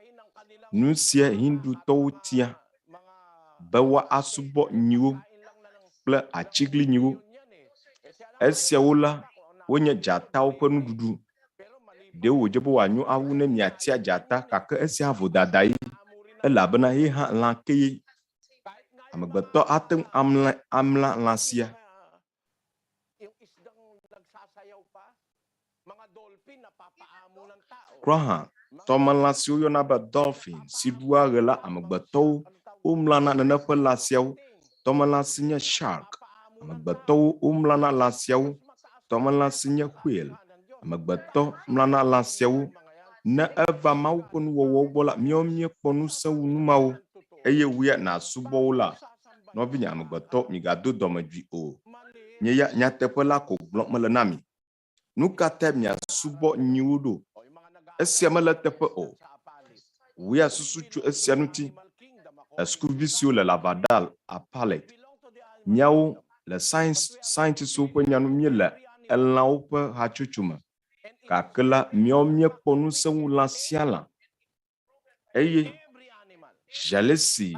Nu sia Hindutɔwo tia be woasubɔ nyiwo kple atsiglinyiwo. Esiawo la, wonye dzatawo ƒe nuɖuɖu. Ɖe wòdze be wòanyo awu ne miatia dzata gake esia vodada ye. Elabena ye hã lãke ye. Amegbetɔ ate ŋu amlã lã sia. Klɔ hã tɔmelã siwo yɔna be dolphin si ɖua ɣe la, amegbetɔwo womlãna nene ƒe lã siawo. Tɔmelã si nye shark, amegbetɔwo womlãna lã siawo. Tɔmelã si nye whale, amegbetɔ mlãna lã siawo. Ne eva Mawu ƒe nuwɔwɔwo gbɔ la, miawo miekpɔ ŋusẽ wu numawo eye woya nasubɔ wo la. Nɔvinye amegbetɔ migado dɔmedzoe o. Nye ya nyateƒe la ko gblɔm mele na mi. Nu ka ta miasubɔ nyiwo ɖo? Esia mele teƒe o. Woya susu tso esia ŋuti. Eskuvi siwo le Lavadal Apartheid. Miawo le scientistwo ƒe nyanu miele elãwo ƒe hatsotso me. Gake la miawo miekpɔ ŋusẽ wu lã sia lã. eye jalesi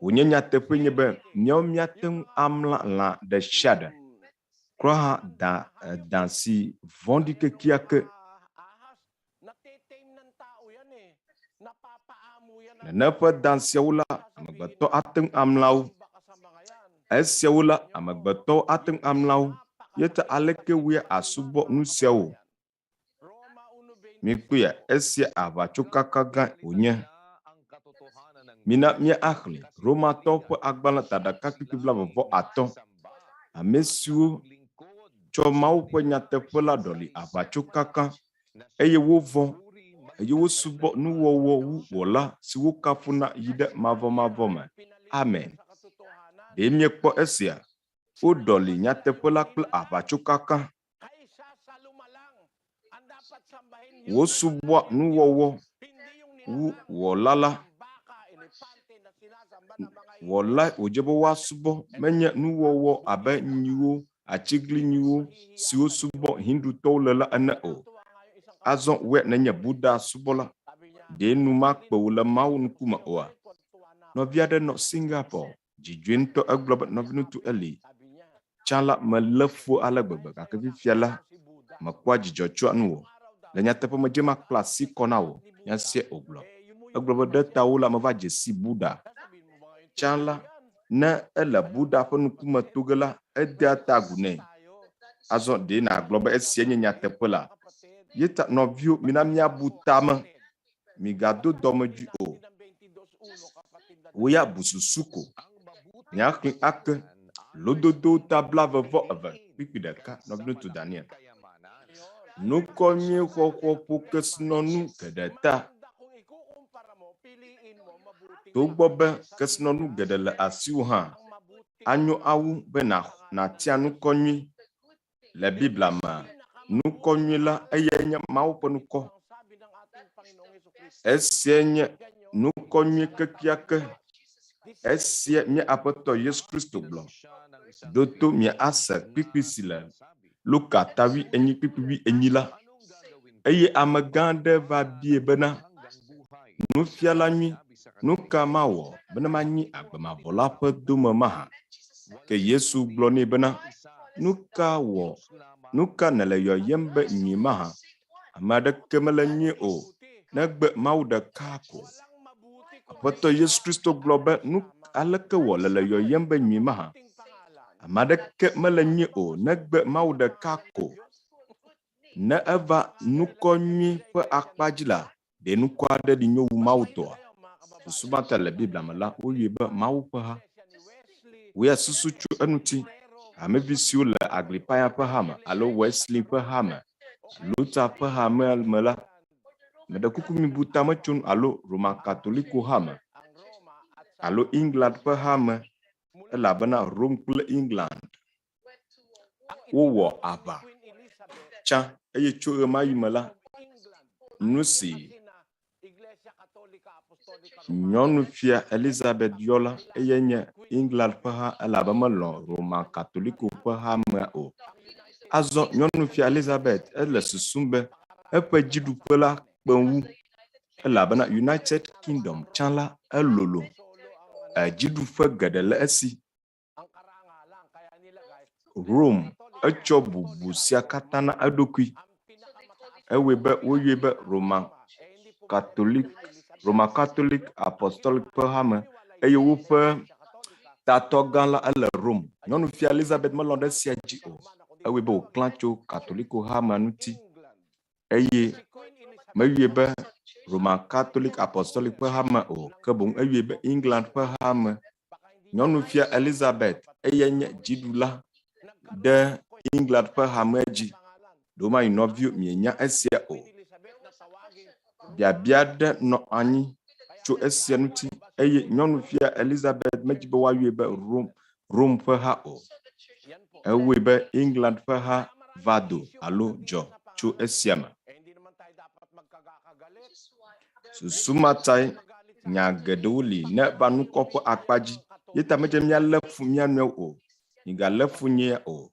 wonye nyateƒe nye be miatem amla la de shade kroha dan si vondi kekiake nepe dan siawula amegbeto atem amlawo esiawula amegbeto atem amlawo yeta aleke wia asubo nusiawo mikuya esia avachokaka ga onye mina mia ahli Roma tope agbala tadaka kikibla vovo ato amesiwo tso mawu ƒe nyateƒe la dɔli avachokaka eye wovɔ eye wosubo nuwɔwɔ wu wɔla siwo kafuna yi ɖe mavɔmavɔ me. Amen. Ɖe miekpɔ esia wodɔli nyateƒe la kple avachokaka. Wosuboa nuwɔwɔ wu wɔla la. Wɔla wodze be woasubo menye nuwɔwɔ abe nyiwo atiglinyiwo siwo subo hindutɔwo le la ene o. Azɔ we nenye Buddha subola de numa kpewo le mawu nukume oa. Nɔvia ɖe nɔ Singapore dzidzue ŋutɔ egblɔ be Nɔviŋutsu Eli tsã la mele fu ale gbegbe gake fifia la mekpɔa dzidzɔ tso nu o. Le nyateƒe medze makpla asi kɔ na wo nyasie ogblɔ. Egblɔ be ɖe ta wo la meva dze si Buddha. Tsã la ne ele Buddha ƒe nukume toge la edea ta agu nɛ. Azɔ de na gblɔ be esia nye nyateƒe la. Yeta nɔvio mina miabu tame migado dɔmedzoe o. Woya bususu ko. Miaxli ake lododo tabla vevɔ eve kpikpi ɖeka Nɔviŋutsu Daniel. Nukɔnyui xɔxɔ ƒo kesinɔnu geɖe ta. Togbɔ be kesinɔnu geɖe le asiwo hã anyo awu be natia nukɔnyui le Biblia me. Nukɔnyui la eye nye Mawu ƒe nukɔ. Esia nye nukɔnyui kekiake. Esia mia Aƒetɔ Yesu Kristo gblɔ. Doto mia ase kpikpi si le Luka tawi enyi kpikpi wi enyi la. Eye amegã aɖe va bie bena nufiala nyui nuka mawɔ bena manyi agbemavɔla ƒe dome maha. Ke Yesu gblɔ nɛ bena nuka nele yɔyem be nyui maha. Ame aɖeke mele nyui o negbe Mawu ɖeka ko. Aƒetɔ Yesu Kristo gblɔ be aleke wɔ le yɔyem be nyui maha. Ame aɖeke mele nyui o negbe Mawu ɖeka ko. Ne eva nukɔnyui ƒe akpadzi la ɖe nukɔ aɖe ɖi nyo wu Mawu tɔa. Susumata le Biblia me la woyɔe be Mawu ƒe ha. Woya susu tso enuti. Amevi siwo le Agripaya ƒe hame alo Wesley ƒe hame, Luther ƒe hame me la, meɖe kuku mibu tame tso alo Roma Katoliko hame alo England ƒe hame elabena Rome kple England wowɔ aʋa tsã eye tso ɣe ma ɣi me la nu si nyɔnufia Elizabeth yɔ la eye nye England ƒe ha elabe melɔ Roma Katoliko ƒe hame o. Azɔ nyɔnufia Elizabeth ele susum be eƒe dziɖuƒe la kpewu elabena United Kingdom tsã la elolo dziɖuƒe geɖe le esi. Rome etsɔ bubu sia katã na eɖokui. Ewoe be woyɔe be Roma Catholic Apostolic ƒe hame eye woƒe tatɔ gã la ele Rome. Nyɔnufia Elizabeth melɔ ɖe sia dzi o. Ewoe be wòklã tso Katoliko hame ŋuti eye meyɔe be Roma Catholic Apostolic ƒe hame o, ke boŋ eyɔe be England ƒe hame. Nyɔnufia Elizabeth eye nye dziɖula ɖe England ƒe hame dzi. Ɖoma yi nɔvio mienya esia o. Biabia ɖe nɔ anyi tso esia ŋuti eye nyɔnufia Elizabeth medzi be woayɔe be Rome ƒe ha o. Ewoe be England ƒe ha va do alo dzɔ tso esia me. Susumatae nya geɖewo li ne va nukɔ ƒe akpadzi. Yeta medze mialé fu mianɔewo o. Migalé fu nyea o.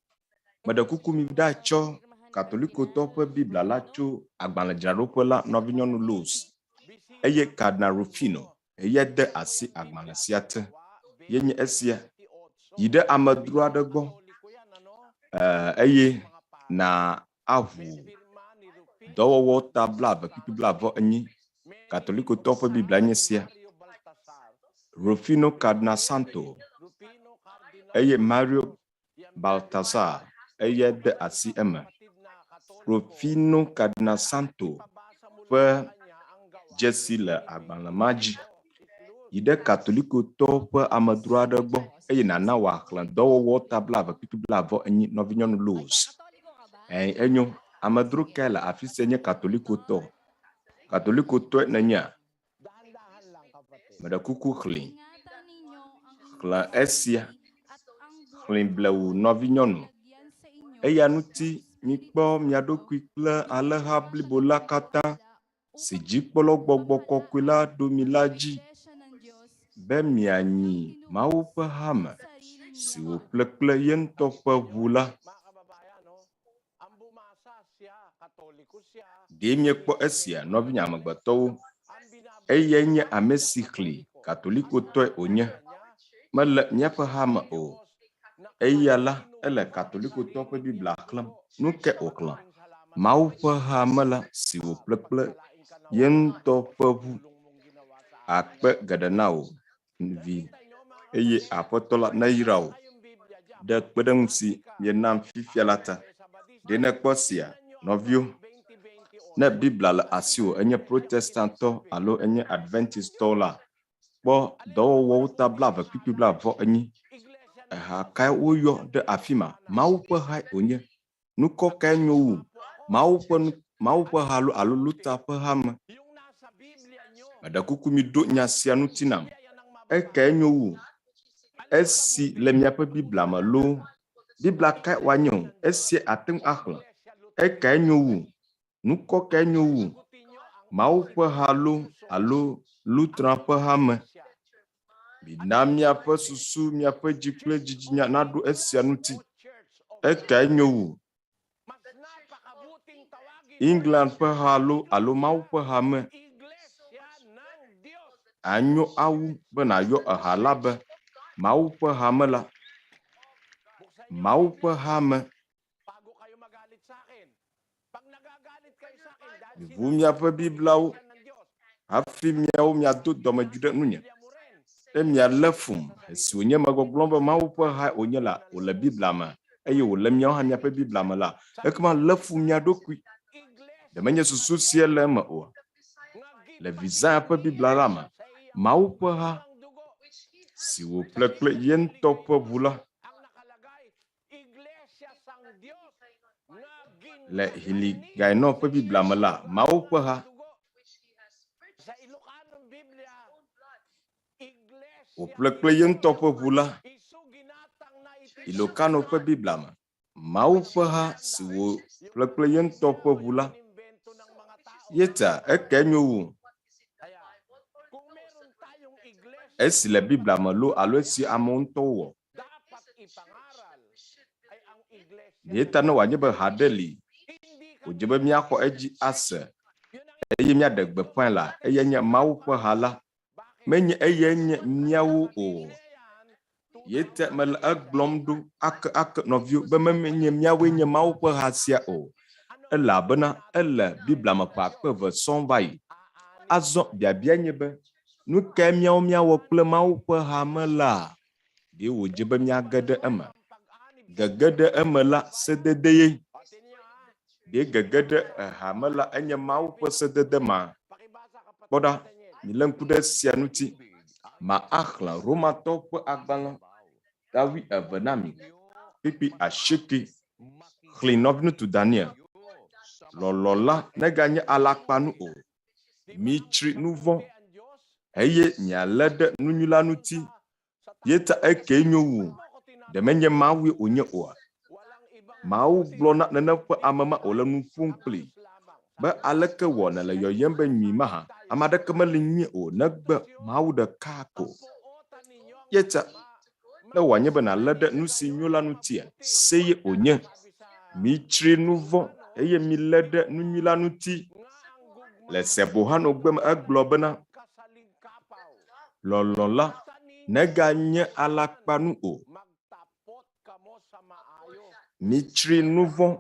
Meɖe kuku mi da tsɔ Katolikotɔ ƒe Biblia la tso agbalẽdzraɖoƒe la nɔvinyɔnu Los. eye Cardinal Rufino yede asi agbalẽsiate yenye esia yide amedro aɖe gbɔ eye na avu dɔwɔwɔ ta blaeve Katolikotɔ ƒe Biblia nye sia. Rufino Cardinal Santo eye Mario Baltasar eye de asi eme. Rufino Cardinal Santo ƒe dzesi le agbalẽ ma dzi yide Katolikotɔ ƒe amedro aɖe gbɔ eye nana wòaxlẽ dɔwɔwɔ ta blaeve nɔvinyɔnu Luz. Enyo amedro kae le afi sia nye Katolikotɔ. Katolikotɔ nenya meɖe kuku xlẽ esia xlẽ blewu nɔvinyɔnu eya ŋuti mikpɔ mia ɖokui kple alẽha blibo la katã si dzikpɔlɔ gbɔgbɔ kɔkɔe la ɖo mi la dzi be mianyi Mawu ƒe hame si wòƒle kple ye ŋutɔ ƒe ʋu la. Ɖe miekpɔ esia nɔvinye amegbetɔwo, eyae nye ame si xlẽ Katolikotɔe wònye, mele míaƒe hame o. Eya la ele Katolikotɔ ƒe Biblia xlẽm. Nu ke wòxlẽ Mawu ƒe hame la si wòƒle kple ye ŋutɔ ƒe ʋu. Akpe geɖe na wò vi eye Aƒetɔ la neyra wò ɖe kpeɖeŋu si mienam fifia la ta. Ɖe nekpɔ sia nɔviwo, ne Biblia le asiwò enye Protestantɔ alo enye Adventistɔ la, kpɔ dɔwɔwɔwo ta blaeve ha kae woyɔ ɖe afi ma. Mawu ƒe ha wònye. Nukɔ kae nyo wu Mawu ƒe ha alo Luta ƒe hame. Meɖe kuku mi ɖo nya sia ŋuti nam. Ekae nyo wu esi le miaƒe Biblia me loo. Biblia kae woanye o. Esia ate ŋu axlẽ. Ekae nyo wu. Nukɔ kae nyo wu Mawu ƒe ha alo Lutra ƒe hame. Mina miaƒe susu miaƒe dzi kple dzidzinya naɖo esia ŋuti. Ekae nyo wu England ƒe ha alo Mawu ƒe hame. Anyo awu be nàyɔ eha la be Mawu ƒe hame la. Mawu ƒe hame. Miʋu miaƒe Bibliawo hafi miawo miado dɔmedzoe ɖe nunye. Mialé fum esi wònye megbɔgblɔm be Mawu ƒe ha wònye la wòle Biblia me eye wòle miawo hã miaƒe Biblia me la, ekema lé fu mia ɖokui. Ɖe menye susu sie le eme o. Le Vizaya ƒe Biblia la me, Mawu ƒe ha si wòƒle kple ye ŋutɔ ƒe ʋu la. Le Hiligainɔ ƒe Biblia me la, Mawu ƒe ha wòƒle kple ye ŋutɔ ƒe ʋu la. Ilokano ƒe Biblia me, Mawu ƒe ha si wòƒle kple ye ŋutɔ ƒe ʋu la. Yeta ekae nyo wu esi le Biblia me lo alo esi amewo ŋutɔwo wɔ. Yeta ne wòanye be haɖe li wòdze be míaxɔ edzi ase eye míaɖe gbeƒãe la, eye nye Mawu ƒe ha la, menye eye nye míawo o. Yete mele egblɔm ɖo ake nɔviwo be menye míawoe nye Mawu ƒe ha sia o. Elabena ele Biblia me ƒe 2 sɔŋ va yi. Azɔ biabia nye be nu kae míawo míawɔ kple Mawu ƒe hame la, ɖe wòdze be míage ɖe eme. Gege ɖe eme la sedede ye. Ɖe gege ɖe ehame la enye Mawu ƒe sedede ma. Kpɔɖa, milé ŋku ɖe sia ŋuti. Ma axlẽ Romatɔwo ƒe agbalẽ 12 na mi. Kpikpi 9 xlẽ Nɔviŋutsu Daniel. Lɔlɔ la neganye alakpanu o. Mitsri nu vɔ̃ eye mialé ɖe nunyi la ŋuti. Yeta eke nyo wu. Ɖe menye Mawu wònye oa. Mawu gblɔ na nene ƒe ame ma wòle nu ƒom kpli be aleke wɔ nele yɔyem be nyui maha. Ame aɖeke mele nyuie o negbe Mawu ɖeka ko. Yeta ne wòanye be nàlé ɖe nu si nyo la ŋutia, seye wònye. Mitsri nu vɔ̃ eye milé ɖe nunyi la ŋuti. le sebohano gbem egblɔ bena lɔlɔ̃ la neganye alakpanu o. Mitsri nu vɔ̃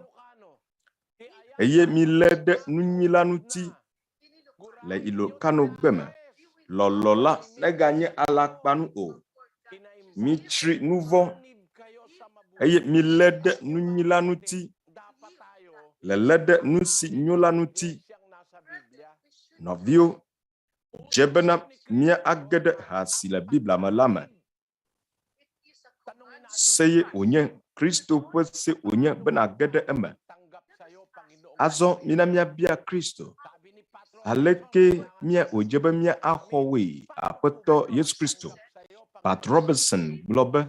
eye milé ɖe nunyui la ŋuti le ilokano gbeme. Lɔlɔ̃ la neganye alakpanu o. Mitsri nu vɔ̃ eye milé ɖe nunyui la ŋuti le lé ɖe nu si nyo la ŋuti. Nɔviwo, dze bena mía age ɖe ha si le Biblia me la me. Seye wònye Kristo ƒe se wònye bena age ɖe eme. Azɔ mina míabia Kristo aleke mía wòdze be mía axɔwoe Aƒetɔ Yesu Kristo. Pat Robertson gblɔ be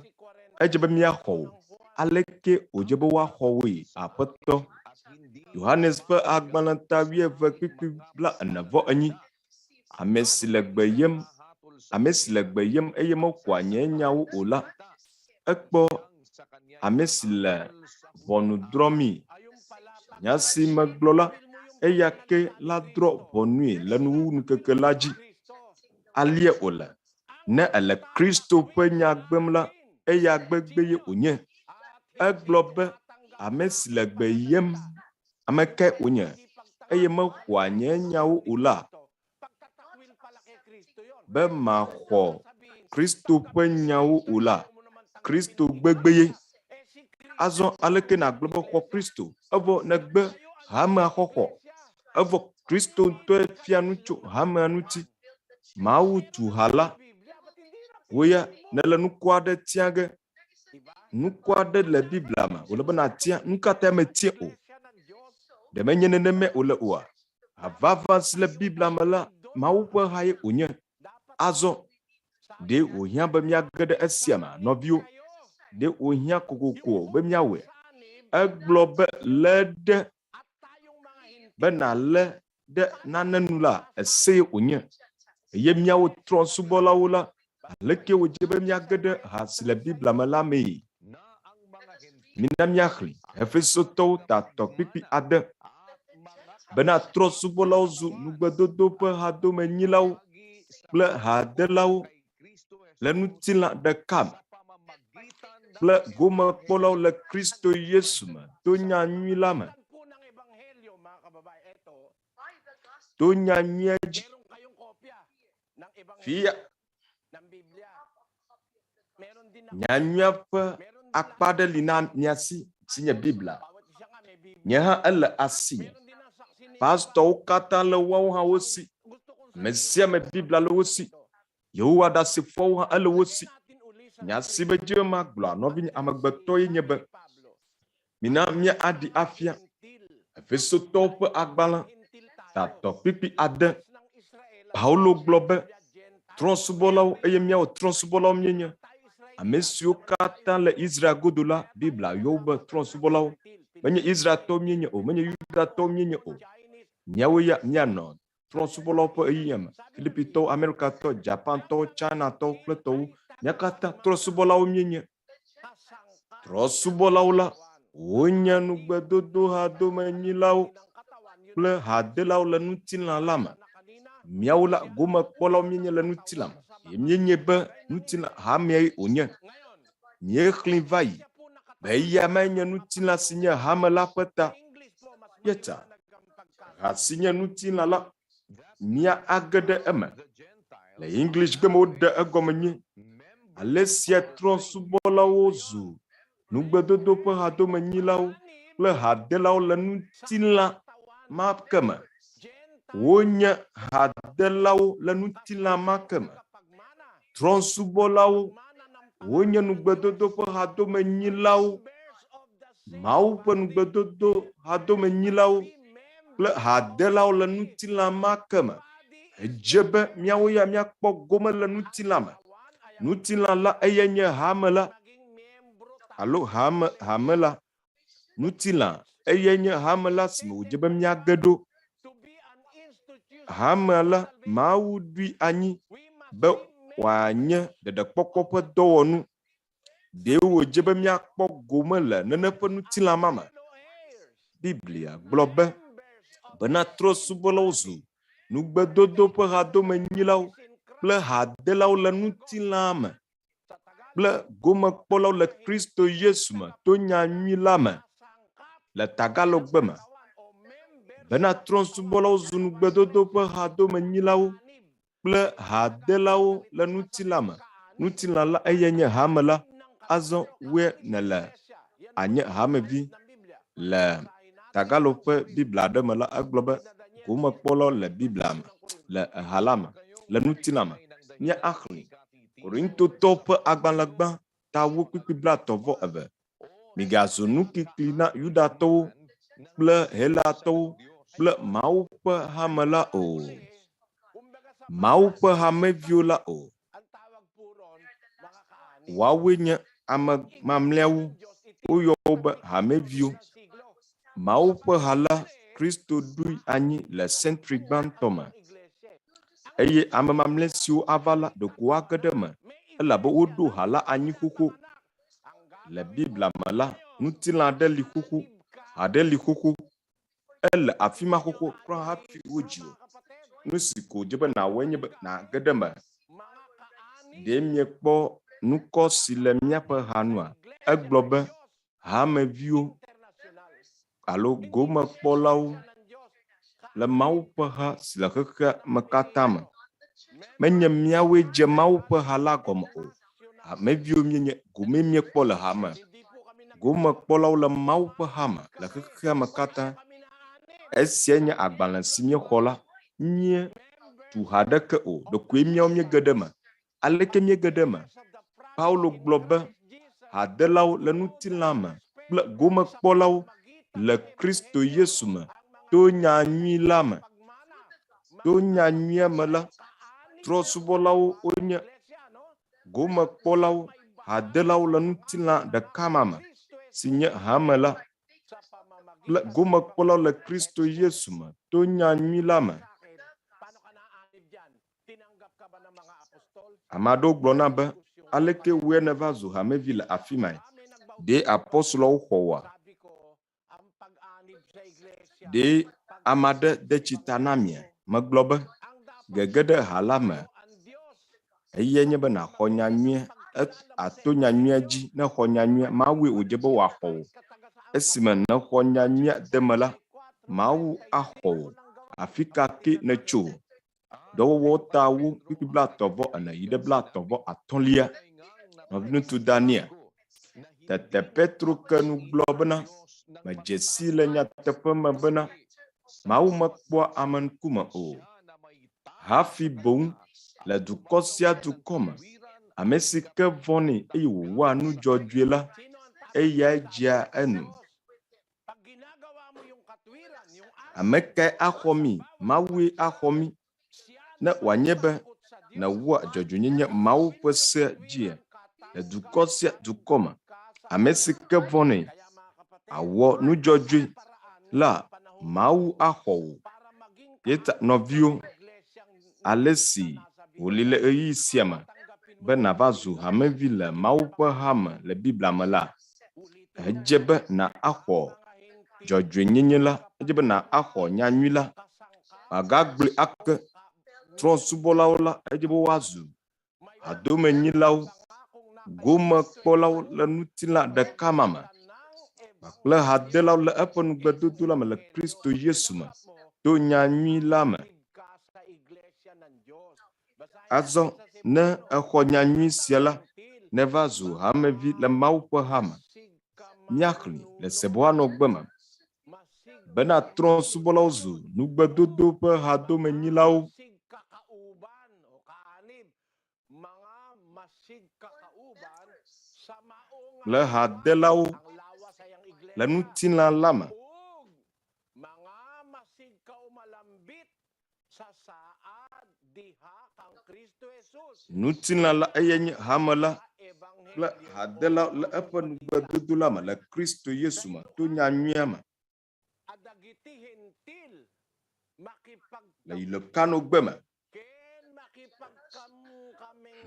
edze be míaxɔwo aleke wòdze be woaxɔwoe Aƒetɔ. Yohanes ƒe agbalẽ ta 12:48. Ame si le gbe yem eye mexɔa nye nyawo o la, ekpɔ ame si le ʋɔnu drɔmii. Nya si megblɔ la, eya ke la drɔ ʋɔnui le ŋkeke la dzi. Alie wòle. Ne ele Kristo ƒe nya gbem la, eya gbegbe ye wònye. Egblɔ be ame si le gbe yem, ame kae wònye eye mexɔa nye nyawo o la, be maxɔ Kristo ƒe nyawo o la, Kristo gbegbe ye. Azɔ aleke nagblɔ be xɔ Kristo, evɔ negbe hamea xɔxɔ, evɔ Kristo ŋutɔe fia nu tso hamea ŋuti. Mawu tu ha la, woya nele nuku aɖe tia ge. Nuku aɖe le Biblia me, wòle be natia, nu katã metie o. Ɖe menye nenema wòle oa. Avava si le Biblia me la, Mawu ƒe ha ye wònye. Azɔ ɖe wòhiã be míage ɖe esia me, nɔviwo. Ɖe wòhiã kokoko be míawɔe. Egblɔ be lé ɖe be nalé ɖe nane nu la, eseye wònye. Eye míawo trɔ̃subɔlawo la, aleke wòdze be míage ɖe ha si le Biblia me la mee. Mina míaxlẽ Efesotɔwo 3:6 bena trɔ̃subɔlawo zu nugbedodo ƒe hadomenyilawo kple hadelawo le ŋutilã ɖeka me kple gomekpɔlawo le Kristo Yesu me to nyanyui la me. To nyanyuia dzi. Fia nyanyuia ƒe akpa ɖe li na miasi si nye Biblia. Nye hã ele asinye. Pastɔwo katã le woawo hã wo si. Ame sia ame Biblia le wo si. Yehowa ɖasefɔwo hã ele wo si. Nya si be dze magblɔa nɔvinye amegbetɔ ye nye be mina mía aɖi afia Efesotɔwo ƒe agbalẽ 3:6. Paulo gblɔ be trɔ̃subɔlawo eye míawo trɔ̃subɔlawo míenye. Ame siwo katã le Israel godo la, Biblia yɔwo be trɔ̃subɔlawo. Menye Israeltɔwo míenye o, menye Yudatɔwo míenye o. Míawo ya míanɔ trɔ̃subɔlawo ƒe ɣeyiɣi me. Filipitɔwo, Amerikatɔwo, Japantɔwo, Chinatɔwo kple tɔwo, mía katã trɔ̃subɔlawo míenye. Trɔ̃subɔlawo la, wonye nugbedodo hadomenyilawo kple hadelawo le ŋutilã la me. Míawo la, gomekpɔlawo míenye le ŋutilã me. Ye míenye be ŋutilã hamea wònye. Míexlẽ va yi be eya mae nye ŋutilã si nye hame la ƒe ta. Yeta ha si nye ŋutilã la, mía age ɖe eme. Le English gbe me woɖe egɔme nye alesia trɔ̃subɔlawo zu nugbedodo ƒe hadomenyilawo kple hadelawo le ŋutilã ma ke me. Wonye hadelawo le ŋutilã ma ke me. Trɔ̃subɔlawo wonye nugbedodo ƒe hadomenyilawo, Mawu ƒe nugbedodo hadomenyilawo kple hadelawo le ŋutilã ma ke me. Edze be míawo ya míakpɔ gome le ŋutilã me. Ŋutilã la eye nye hame la alo hame la. Ŋutilã eye nye hame la si me wòdze be míage ɖo. Hame la, Mawu ɖui anyi be wòanye ɖeɖekpɔkpɔ ƒe dɔwɔnu. Ɖe wòdze be míakpɔ gome le nene ƒe ŋutilã ma me. Biblia gblɔ be bena trɔ̃subɔlawo zu nugbedodo ƒe hadomenyilawo kple hadelawo le ŋutilã me kple gomekpɔlawo le Kristo Yesu me to nyanyui la me le tagalogbe me. Bena trɔ̃subɔlawo zu nugbedodo ƒe hadomenyilawo kple hadelawo le ŋutilã me. Ŋutilã la eye nye hame la, azɔ woe nele anye hamevi le Tagalog ƒe Biblia aɖe me la, egblɔ be gomekpɔlawo le Biblia me, le ha la me, le ŋutilã me. Nye axlẽ Korintotɔwo ƒe agbalẽgbã tawo kpikpi 32. Migazu nukikli na Yudatɔwo kple Helatɔwo kple Mawu ƒe hame la o. Mawu ƒe hameviwo la o. Woawoe nye ame mamlɛawo, woyɔ wo be hameviwo. Mawu ƒe ha la, Kristo ɖoe anyi le sentri gbãtɔ me. Eye ame mamlɛ siwo ava la, ɖeko woage ɖe me, elabe woɖo ha la anyi xoxo. Le Biblia me la, ŋutilã aɖe li xoxo, aɖe li xoxo. Ele afi ma xoxo kura hafi wodzi o. Nu si ko dze be nawɔe nye be nage ɖe me. Ɖe miekpɔ nukɔ si le míaƒe ha nua, egblɔ be hameviwo alo gomekpɔlawo le Mawu ƒe ha si le xexea me katã me. Menye míawoe dze Mawu ƒe ha la gɔme o. Hameviwo mienye gome miekpɔ le ha me. Gomekpɔlawo le Mawu ƒe ha me le xexea me katã. Esia nye agbalẽ si míexɔ la, míetu ha ɖeke o, ɖekoe míawo míege ɖe me. Aleke míege ɖe me? Paulo gblɔ be hadelawo le ŋutilã me kple gomekpɔlawo le Kristo Yesu me to nyanyui la me. To nyanyuia me la, trɔ̃subɔlawo wonye gomekpɔlawo, hadelawo le ŋutilã ɖeka ma me si nye hame la kple gomekpɔlawo le Kristo Yesu me to nyanyui la me. Ame aɖewo gblɔna be aleke woe neva zu hamevi le afi mae? Ɖe apɔstolowo xɔ wa? Ɖe ame aɖe de tsi ta na mia? Megblɔ be gege ɖe ha la me, eye nye be naxɔ nyanyuia, ato nyanyuia dzi, ne xɔ nyanyuia, Mawue wòdze be wòaxɔ wo. Esime nexɔ nyanyuia de me la, Mawu axɔ wo. Afi ka ke netso? Dɔwɔwɔ ta wo kpikpi 34 yi ɖe 35. Nɔviŋutsu Daniel. Tete Petro ke nu gblɔ bena medze si le nyateƒe me bena Mawu mekpɔa ame ŋkume o. Hafi boŋ le dukɔ sia dukɔ me, ame si ke vɔnɛ eye wòwɔa nu dzɔdzɔe la, eyae dzea enu. Ame kae axɔ mi? Mawue axɔ mi. Ne wòanye be newɔa dzɔdzɔenyenye Mawu ƒe se dzia le dukɔ sia dukɔ me, ame si ke vɔnɛ awɔ nu dzɔdzɔe la, Mawu axɔ wo. Yeta nɔviwo, alesi wòli le ɣeyiɣi sia me be nava zu hamevi le Mawu ƒe ha me le Biblia me la, edze be na axɔ dzɔdzɔenyenye la, edze be na axɔ nyanyui la. Magagblɔe ake trɔ̃subɔlawo la, edze be woazu hadomenyilawo, gomekpɔlawo le ŋutilã ɖeka ma me, kple hadelawo le eƒe nugbedodo la me le Kristo Yesu me to nyanyui la me. Azɔ ne exɔ nyanyui sia la, neva zu hamevi le Mawu ƒe ha me. Míaxlẽ le Seboanogbe me bena trɔ̃subɔlawo zu nugbedodo ƒe hadomenyilawo le hadelawo le ŋutilã la me. Ŋutilã la eye nye hame la kple hadelawo le eƒe nugbedodo la me le Kristo Yesu me to nyanyuia me. Le Yilekanogbe me,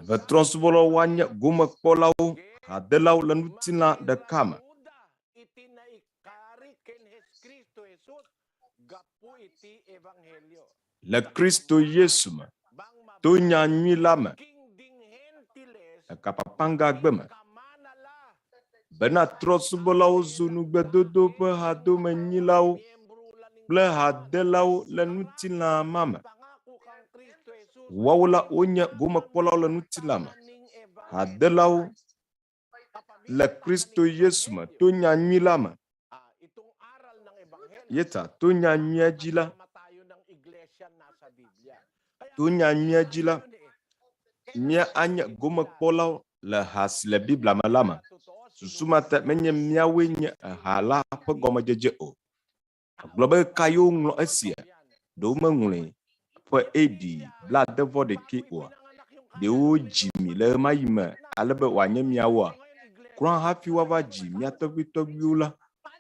ve trɔ̃subɔlawo woanye gomekpɔlawo, hadelawo le ŋutilã ɖeka me. le Kristo Yesu me to nyanyui la me le kapapanga gbe me bena trɔ subɔlawo zu nugbedodo ƒe hadomenyilawo kple hadelawo le ŋutilã ma me. Woawo la wonye gomekpɔlawo le ŋutilã me, hadelawo le Kristo Yesu me to nyanyui la me. Yeta to nyanyuia dzi la, to nyanyuia dzi la, mía anye gomekpɔlawo le ha si le Biblia me la me. Susumate menye míawoe nye ha la ƒe gɔmedzedze o. Gblɔ be ka yewo ŋlɔ esia, ɖewo meŋlɔe ƒe AD 21 oa. Ɖewo dzi mi le ɣe ma ɣi me ale be wòanye míawoa. Kurã hafi woava dzi mía tɔgbuitɔgbuiwo la,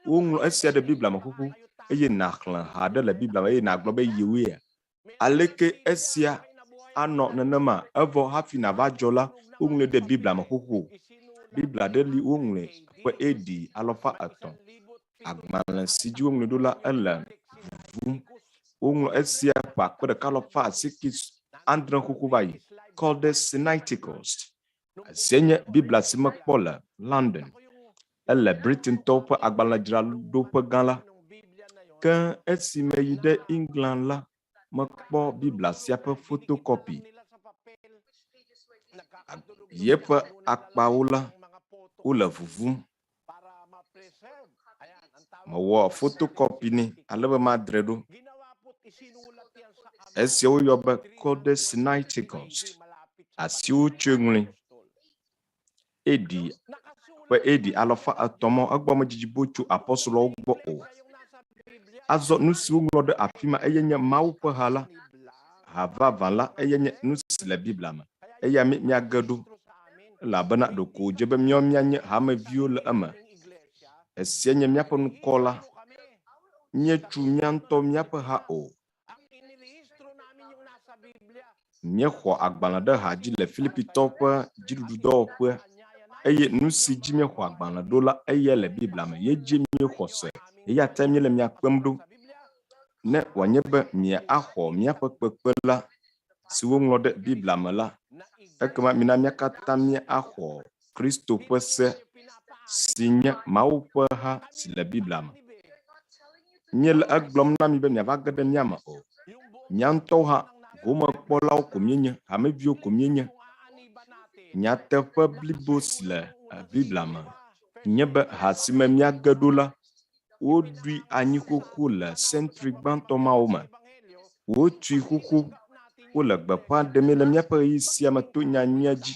woŋlɔ esia ɖe Biblia me ƒuƒu eye nàxlẽ ha ɖe le Biblia me eye nàgblɔ be yewoea. Aleke esia anɔ nenema evɔ hafi nava dzɔ la, woŋlɔe ɖe Biblia me ƒuƒu. Biblia ɖe li woŋlɔe ƒe AD 300. Agbalẽ si dzi woŋlɔe ɖo la ele vuvum. Woŋlɔ esia ƒe 1970 va yi, called the Sinaiticus. Esia nye Biblia si mekpɔ le London. Ele Britain tɔwo ƒe agbalẽdzraɖoƒe gã la. Ke esi me yi ɖe England la, mekpɔ Biblia sia ƒe photocopy. Yeƒe akpawo la, wole vuvum. Mewɔ photocopy nɛ ale be madre ɖo. Esia woyɔ be called Sinaiticus. Asiwo tsoe ŋlɔe. AD ƒe AD 300 egbɔ medzidzi bo tso apostolowo gbɔ o. Azɔ nu si woŋlɔ ɖe afi ma eye nye Mawu ƒe ha la, ha vavã la eye nye nu si le Biblia me. Eya míage ɖo elabena ɖeko wòdze be míawo míanye hameviwo le eme. Esia nye míaƒe nukɔ la, míetsu mía ŋutɔ míaƒe ha o. Míexɔ agbalẽ ɖe ha dzi le Filipitɔwo ƒe dziɖuɖudɔwɔƒe eye nu si dzi míexɔ agbalẽ ɖo la eya le Biblia me. Ye dzi míexɔ se, eya ta míele mía kpem ɖo. Ne wòanye be míaxɔ míaƒe kpekpe la si woŋlɔ ɖe Biblia me la, ekema mina mía katã míaxɔ Kristo ƒe se si nye Mawu ƒe ha si le Biblia me. Míele egblɔm na mi be miava ge ɖe mía me o. Mía ŋutɔwo hã gomekpɔlawo ko míenye, hameviwo ko míenye. Nyateƒe blibo si le Biblia me nye be ha si me míage ɖo la, woɖui anyi xoxo le century gbãtɔ mawo me. Wotui xoxo, wole gbeƒã ɖemee le míaƒe ɣeyiɣi sia me to nyanyuia dzi.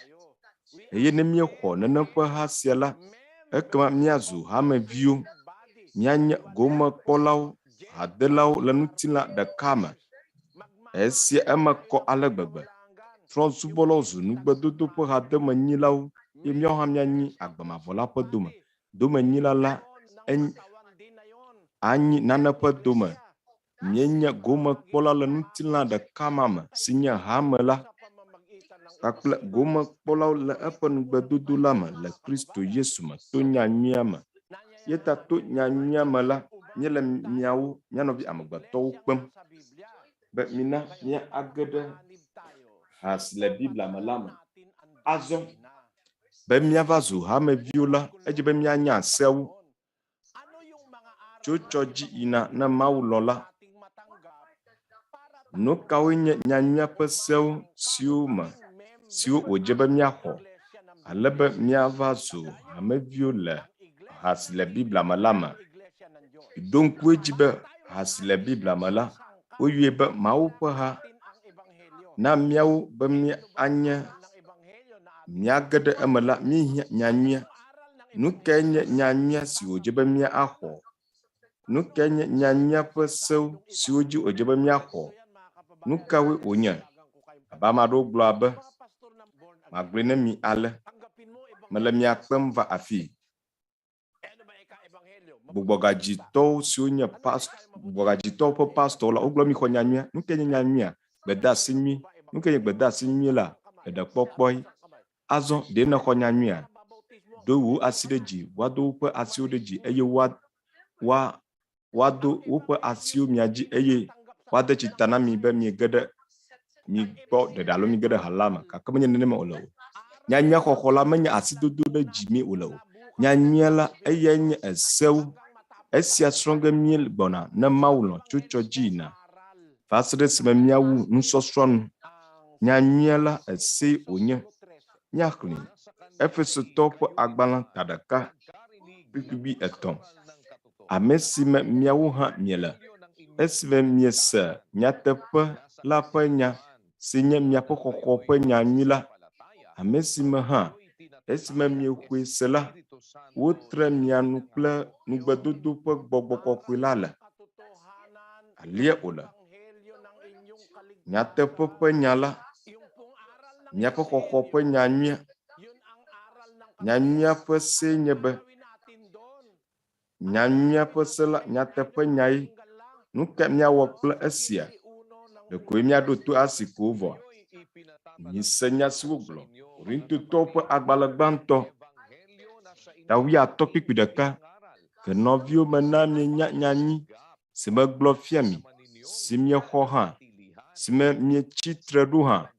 Eye ne míexɔ nene ƒe ha sia la, ekema míazu hameviwo, míanye gomekpɔlawo, hadelawo le ŋutilã ɖeka me. Esia eme kɔ ale gbegbe. Trɔ̃subɔlawo zu nugbedodo ƒe hademenyilawo ye míawo hã míanyi agbemavɔ la ƒe dome. Domenyila la anyi nane ƒe dome. Míenye gomekpɔla le ŋutilã ɖeka ma me si nye hame la, kpakple gomekpɔlawo le eƒe nugbedodo la me le Kristo Yesu me to nyanyuia me. Yeta to nyanyuia me la, míele miawo mía nɔvi amegbetɔwo kpem be mina míage ɖe ha si le Biblia me la me. Azɔ be míava zu hameviwo la, edze be míanya seawo. Tso tsɔ dzi yina ne Mawu lɔ̃ la, nu kawoe nye nyanyuia ƒe sewo siwo wòdze be míaxɔ ale be míava zu hameviwo le ha si le Biblia me la me. Do ŋku edzi be ha si le Biblia me la, woyɔe be Mawu ƒe ha. Na míawo be míanye míage ɖe eme la, míehiã nyanyuia. Nu kae nye nyanyuia si wòdze be míaxɔ? Nu kae nye nyanyuia ƒe sewo siwo dzi wòdze be míaxɔ? Nu kawoe wònye? Abe ame aɖewo gblɔa be, magblɔe ne mi ale, mele mia kpem va afii. Gbegbɔgadzitɔwo siwo nye gbegbɔgadzitɔwo ƒe pastorwo la, wogblɔ mi xɔ nyanyuia. Nu kae nye nyanyuia? Gbedeasi nyui. Nu kae nye gbedeasi nyui la? Eɖekpɔkpɔe. Azɔ ɖe ne xɔ nyanyuia? Do wo asi ɖe dzi, woado woƒe asiwo ɖe dzi eye wado woƒe asiwo mia dzi eye wade tsitana mi be mi geɖe mi gbɔ ɖeɖe alo mi geɖe hala me gake menye nenema wòle o. Nyanyua xɔxɔ la menye asidodo ɖe dzime wòle o. Nyanyua la eya nye esewo. Esia srɔ̃ge mie gbɔna ne Mawu nɔ tsotsɔ dzi yina va se ɖe esime miawu nusɔsrɔ̃ nu. Nyanyua la ese wònye. Míaxlẽ Efesotɔwo ƒe agbalẽ 1:3. Ame si me miawo hã miele esime miese nyateƒe la ƒe nya si nye miaƒe xɔxɔ ƒe nyanyui la. Ame si me hã esime mieƒoe se la wotre mia nu kple nugbedodo ƒe gbɔgbɔ kɔkɔe la le. Alia wòle. Nyateƒe ƒe nya la miaƒe xɔxɔ ƒe nyanyui. Nyanyua ƒe se nye be nyanyua ƒe se la nyateƒe nyae. Nu ka miawɔ kple esia? Ɖekoe miaɖo to asi ko vɔ. Mise nya siwo gblɔ. Korintotɔwo ƒe agbalẽ gbãtɔ 15:1. Ke nɔviwo mena mienya nyanyui si megblɔ fia mi, si miexɔ hã, si me mietsitre ɖo hã,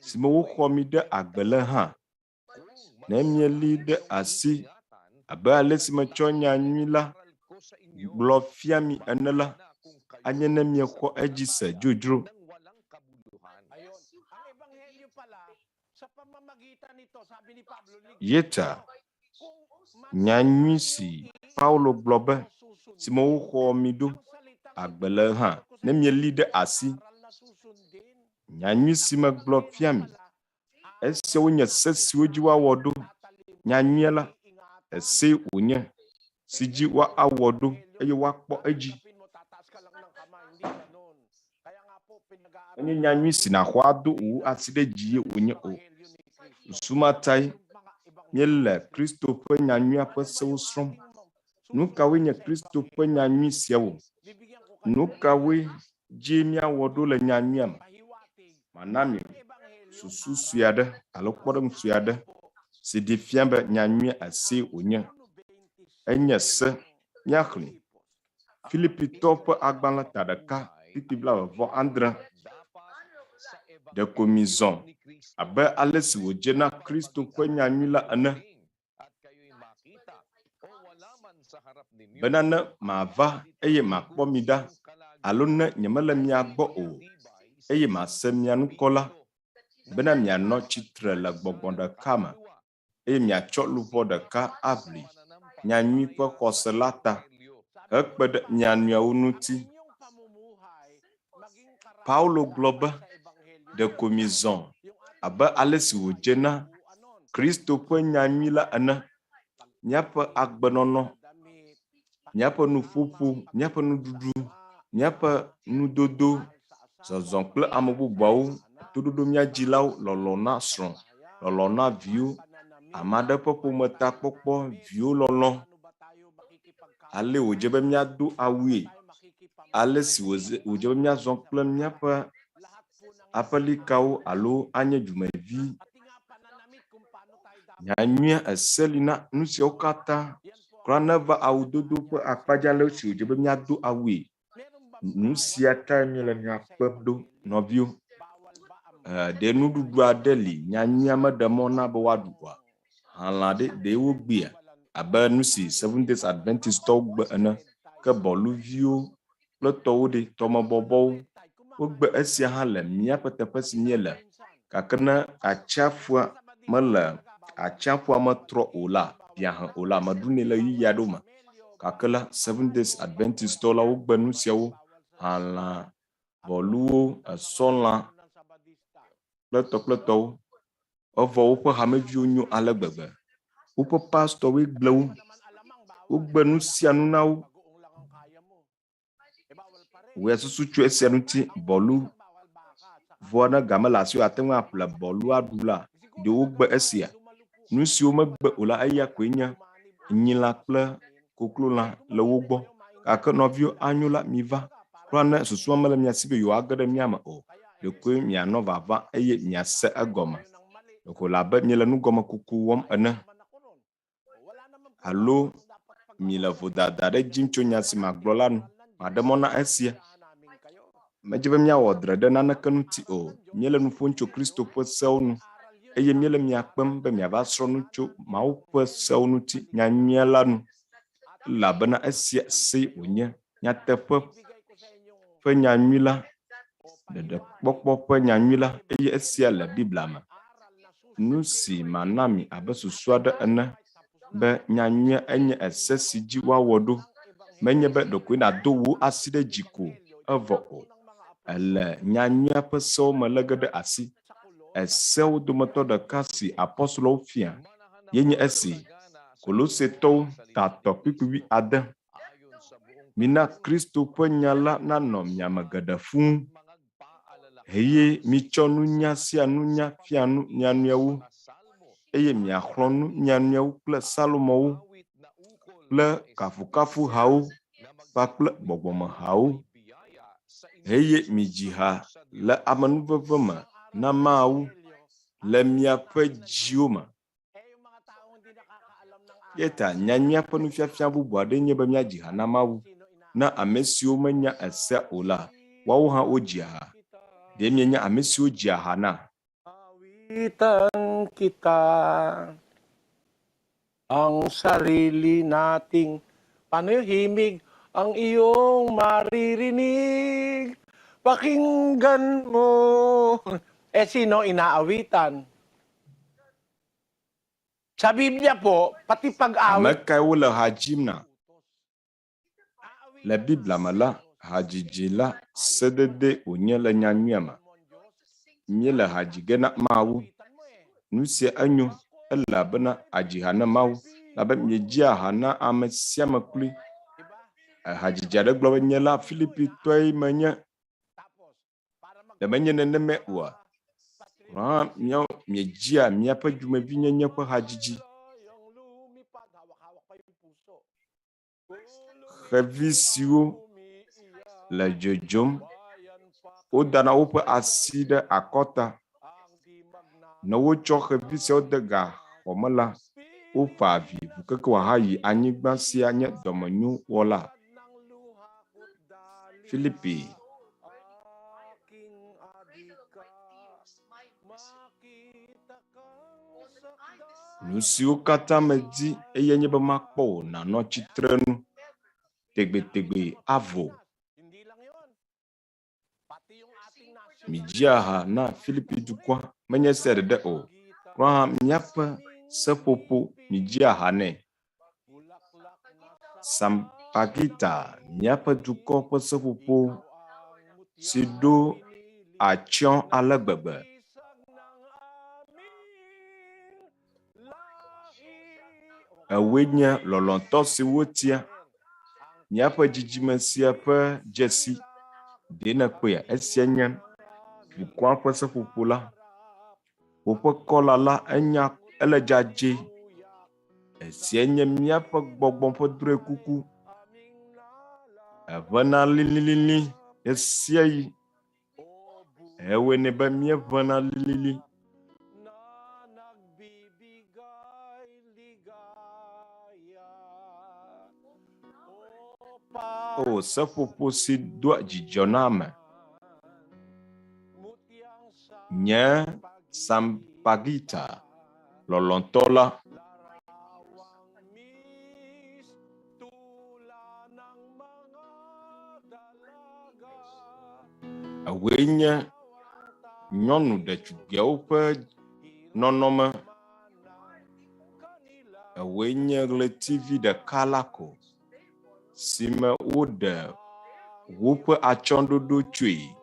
si me woxɔ mi ɖe agbe le hã. Ne mieli ɖe asi abe ale si metsɔ nyanyui la gblɔ fia mi ene la, anye ne miexɔ edzi se dzodzro. Yeta nyanyui si Paulo gblɔ be si me woxɔ mi ɖo agbe le hã, ne mieli ɖe asi. Nyanyui si megblɔ fia mi, esiawo nye se siwo dzi woawɔ ɖo. Nyanyui la ese wònye si dzi woawɔ ɖo eye woakpɔ edzi. Enye nyanyui si naxɔ ado wo asi ɖe dzi wònye o. Sumatai míele Kristo ƒe nyanyua ƒe sewo srɔ̃m. Nu kawoe nye Kristo ƒe nyanyui siawo? Nu kawoe dzi míawɔ ɖo le nyanyua me? Mana mi susu sue aɖe alo kpɔɖeŋu sue aɖe si ɖi fia be nyanyui ese wònye. Enye se. Míaxlẽ Filipitɔwo ƒe agbalẽ 1:27. Ɖeko mi zɔ abe alesi wòdze na Kristo ƒe nyanyui la ene. Bena ne mava eye makpɔ mi ɖa alo ne nyemele mia gbɔ o eye mase mia nukɔ la, bena mianɔ tsitre le gbɔgbɔ ɖeka me eye miatsɔ luʋɔ ɖeka aʋli nyanyui ƒe xɔse la ta hekpe ɖe mia nɔewo ŋuti. Paulo gblɔ be ɖeko mi zɔ abe ale si wòdze na Kristo ƒe nyanyui la ene. Míaƒe agbenɔnɔ, míaƒe nuƒoƒo, míaƒe nuɖuɖu, míaƒe nudodo, zɔzɔ kple ame bubuawo, toɖoɖo mía dzilawo, lɔlɔ na srɔ̃, lɔlɔ na viwo, ame aɖe ƒe ƒometakpɔkpɔ, viwo lɔlɔ. Ale wòdze be míado awue, ale si wòdze be míazɔ kple míaƒe aƒelikawo alo anye dumevi. Nyanyui ese li na nu siawo katã. Kura neva awudodo ƒe akpadza le si wòdze be míado awue. Nu sia tae míele miakpem ɖo nɔviwo. Ɖe nuɖuɖu aɖe li nyanyui meɖe mɔ na be woaɖu oa. Halã ɖe wogbea abe nu si Seventh Days Adventistɔwo gbe ene. Ke bɔluviwo kple tɔwo ɖe tɔmebɔbɔwo wogbe esia hã le míaƒe teƒe si míele. Gake ne atsiaƒua mele atsiaƒua metrɔ o la, biahe o la, meɖunɛ le ɣeyiɣi aɖewo me. Gake la Seventh Days Adventistɔwo la wogbe nu siawo. Halã, bɔluwo, esɔlã kple tɔwo. Evɔ woƒe hameviwo nyo ale gbegbe. Woƒe pastɔwoe gble wo. Wogbe nu sia nu na wo. Woe susu tso esia ŋuti bɔlu vɔ ne game le asi ate ŋu aƒle bɔlu aɖu la, ɖe wogbe esia. Nu siwo megbe o la eya koe nye nyilã kple koklolã le wo gbɔ. Gake nɔviwo anyo la miva. Kura ne susua mele mia si be yewoage ɖe mia me o. Ɖekoe mianɔ vava eye miase egɔme. Ɖeko labe miele nugɔmekɔkɔ wɔm ene. Alo mi le vodada ɖe dzim tso nya si magblɔ la nu. Maɖe mɔ na esia. Medze be míawɔ dre ɖe naneke ŋuti o. Míele nu ƒom tso Kristo ƒe sewo nu. Eye míele miakpem be miava srɔ̃ nu tso Mawu ƒe sewo ŋuti nyanyuia la nu. Elabena esia se wònye nyateƒe ƒe nyanyui la, ɖeɖekpɔkpɔ ƒe nyanyui la, eye esia le Biblia me. Nu si mana mi abe susu aɖe ene be nyanyuia enye ese si dzi woawɔ ɖo. Menye be ɖekoe nàdo wò asi ɖe dzi ko evɔ o. Ele nyanyuia ƒe sewo me lé ge ɖe asi. Esewo dometɔ ɖeka si apɔstolowo fia yenye esi. Kolosetɔwo 3:16. Mina Kristo ƒe nya la nanɔ miame geɖe fũu. Eye mitsɔ nunya sia nunya fia nu nyanuiawo. Eye miaxlɔ̃ nu nyanuiawo kple salomowo kple kafukafuhawo kpakple gbɔgbɔmehawo. Eye midzi ha le amenuveve me na Mawu le miaƒe dziwo me. Yeta nyanyua ƒe nufiafia bubu aɖe nye be míadzi ha na Mawu. Na ame siwo menya esea o la, woawo hã wodzi ha. Ɖe mienya ame siwo dzi ha na. Kita ang sarili nating panahimig ang iyong maririnig. Pakinggan mo. Sino inaawitan? Sa Biblia po, pati pag-awit. Amekae wole ha dzim na. Le Biblia me la, hadzidzi la sedede wònye le nyanyuia me. Míele ha dzi ge na Mawu. Nu sia enyo elabena adzi ha na Mawu. Labe miedzia ha na ame sia me kpli. Hadzidzi aɖe gblɔ be nye la Filipitɔe menye. Le menye neneme oa. Miedzia míaƒe dzumevi nyenye ƒe hadzidzi. Xevi siwo le dzodzom, wodana woƒe asi ɖe akɔta. Ne wotsɔ xevi siawo de gaxɔme la, wofa avi vukeke wòahayi anyigba sia nye dɔmenyo wɔla. Filipi. Nu siwo katã medi eye nye be makpɔ wò nanɔ tsitrenu tegbetegbe avo. Midzia ha na Filipi dukɔa menye se ɖeɖe o. Rɔha míaƒe seƒoƒo midzia ha nɛ. Sampagita míaƒe dukɔ ƒe seƒoƒo si ɖo atsyɔ̃ ale gbegbe. Ewoe nye lɔlɔ̃tɔ si wotia. Míaƒe dzidzime sia ƒe dzesi. Ɖe kpea esia nye dukɔa ƒe seƒoƒo la. Woƒe kɔla la enya ele dzadze. Esia nye míaƒe gbɔgbɔ ƒe drɔ̃e kuku. Eʋena lililili esia yi. Ewoe ne be míeʋena lilili. O seƒoƒo si doa dzidzɔ na ame. Nye Sampagita lɔlɔ̃tɔ la. Ewoe nye nyɔnu ɖetugbiawo ƒe nɔnɔme. Ewoe nye ɣletivi ɖeka la ko. Si me woɖe woƒe atsyɔ̃ɖoɖo tsoe.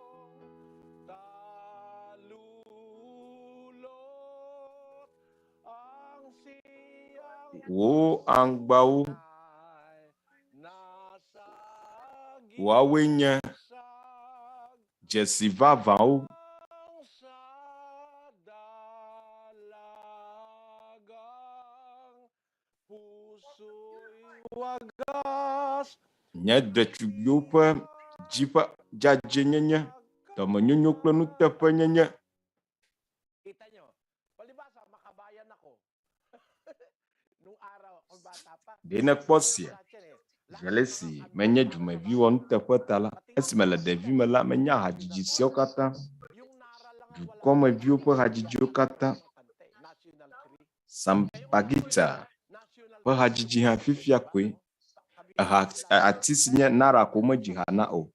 Wo aŋgbawo woawoe nye dzesi vavãwo. Nye ɖetugbiwo ƒe dzi ƒe dzadze nyenye, dɔmenyonyo kple nuteƒe nyenye. Ɖe ne kpɔ sia, alesi menye dzumevi wɔ nuteƒe ta la, esi mele ɖevi me la, menya hadzidzi siawo katã. Dukɔmeviwo ƒe hadzidziwo katã. Sampagita ƒe hadzidzi hã fifia koe. Ati si nye nara ko medzi ha na o.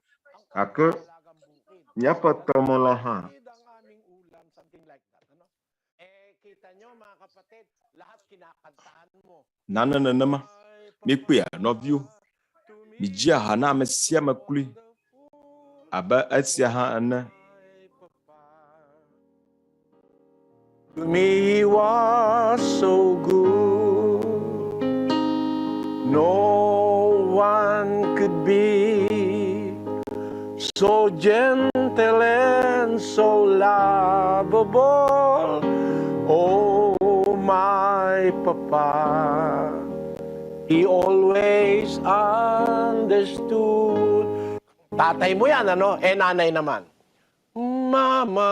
Gake míaƒe tɔmelɔ hã nane nenema. Mikpea nɔviwo. Midzia ha na ame sia ame kloe. Abe esia hã ene. To me he was so good. No one could be so gentle and so lovable. Oh, my papa, he always understood. Tatay mo yan, ano? Nanay naman. Mama,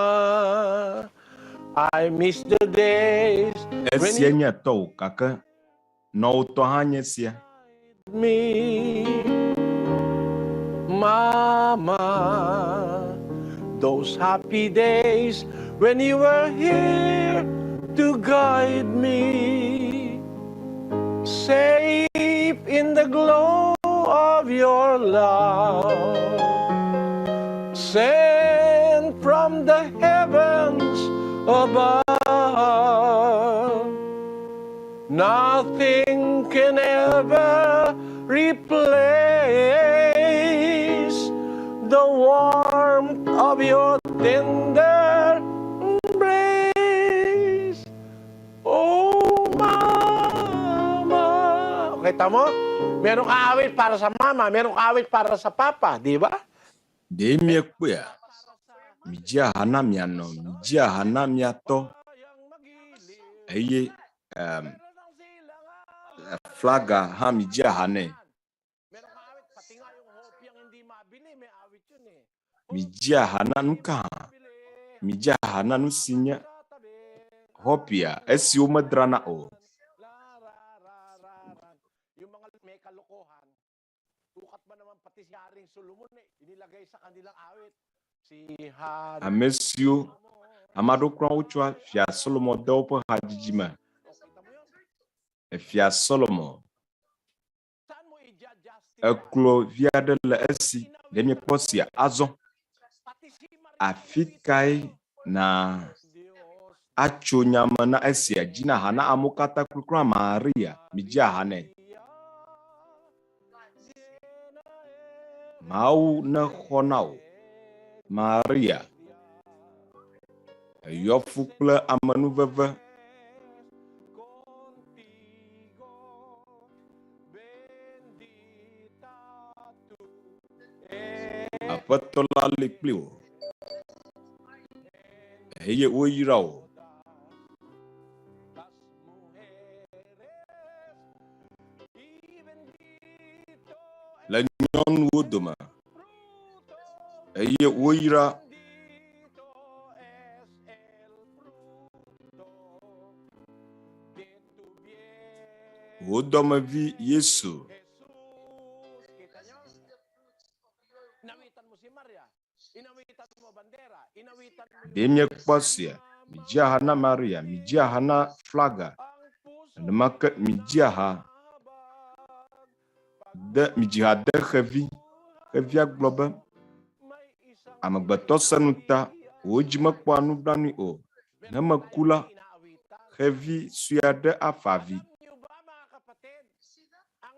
I miss the days when you Esia to kake no to hanye sia. me, Mama, those happy days when you were here to guide me, safe in the glow of your love, sent from the heavens above. Nothing can ever replace the warmth of your tender embrace. Oh, Mama. Okay, tamo? Merong awit para sa mama, merong awit para sa papa, di ba? De miekpea. Mijia hana miano, mijia hana miato. Eye flaga ha mijia hane. Mijia hana nuka. Mijia hana nusinya. Hopia esi umedrana o. Yung mga may kalokohan, tukat ba naman pati si Haring Solomon inilagay sa kanilang awit. Si Hana. Amesio amado kran uchwa fia Solomon dopo hajijima. Fia Solomon. Eklo via de la esi de mi posia azon. Afikai na acho nyama na esi ajina hana amokata kukra Maria mijia hane. Mau na khonao Maria. Yofu kple amenu veve. Aƒetɔ la le kpli wo. Eye wo yra wo. Le nyɔnuwo dome. Eye wo yra wo dɔmevi Yesu. Demie kpasia, mijia hana Maria, mijia hana flaga. Nemake mijia ha de mijia de xevi. Xevia gblɔ be amegbetɔ senuta wo dzi mekpɔ nublanui o. Ne meku la, xevi sue aɖe afavi.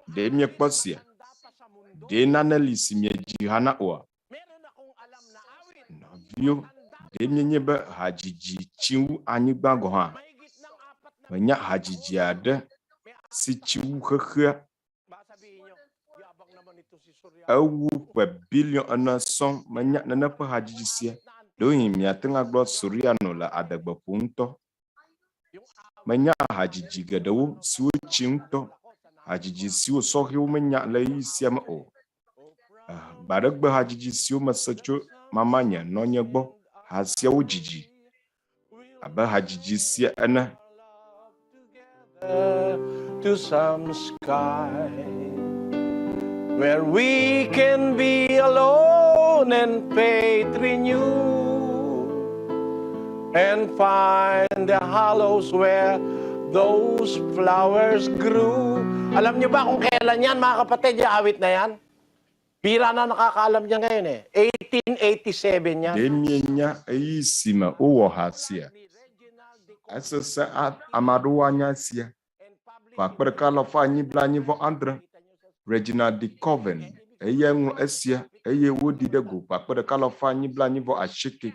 De miekpɔsia, de nane li si miedzi hana oa. Nɔviwo, de mienye be hadzidzi tsiwu anyigba gɔ hã. Menya hadzidzi aɖe si tsiwu xexea. Ewu ƒe bilion ene sɔŋ menya nene ƒe hadzidzi sia. Ɖewohĩ miate ŋu agblɔ Soriano le adegbe ƒo ŋutɔ. Menya hadzidzi geɖewo siwo tsi ŋutɔ. Hadzidzi siwo sɔhewo menya le yi sia me o. Gbaɖegbe hadzidzi siwo mese tso mama nye nɔnye gbɔ. Ha siawo dzidzi. Abe hadzidzi sia ene. To some sky, where we can be alone and faith renew, and find the hollows where those flowers grew. Alam niyo ba kung kailan yan, mga kapatid, yung awit na yan? Pira na nakakaalam niya ngayon eh. 1887 yan. Demienya isima uwo hasia. Asasa amaduanya sia. Fakper kalofa nyibla nyivo andre. Regina de Coven. Eyengu esia. Eye wodi dego. Fakper kalofa nyibla nyivo ashiki.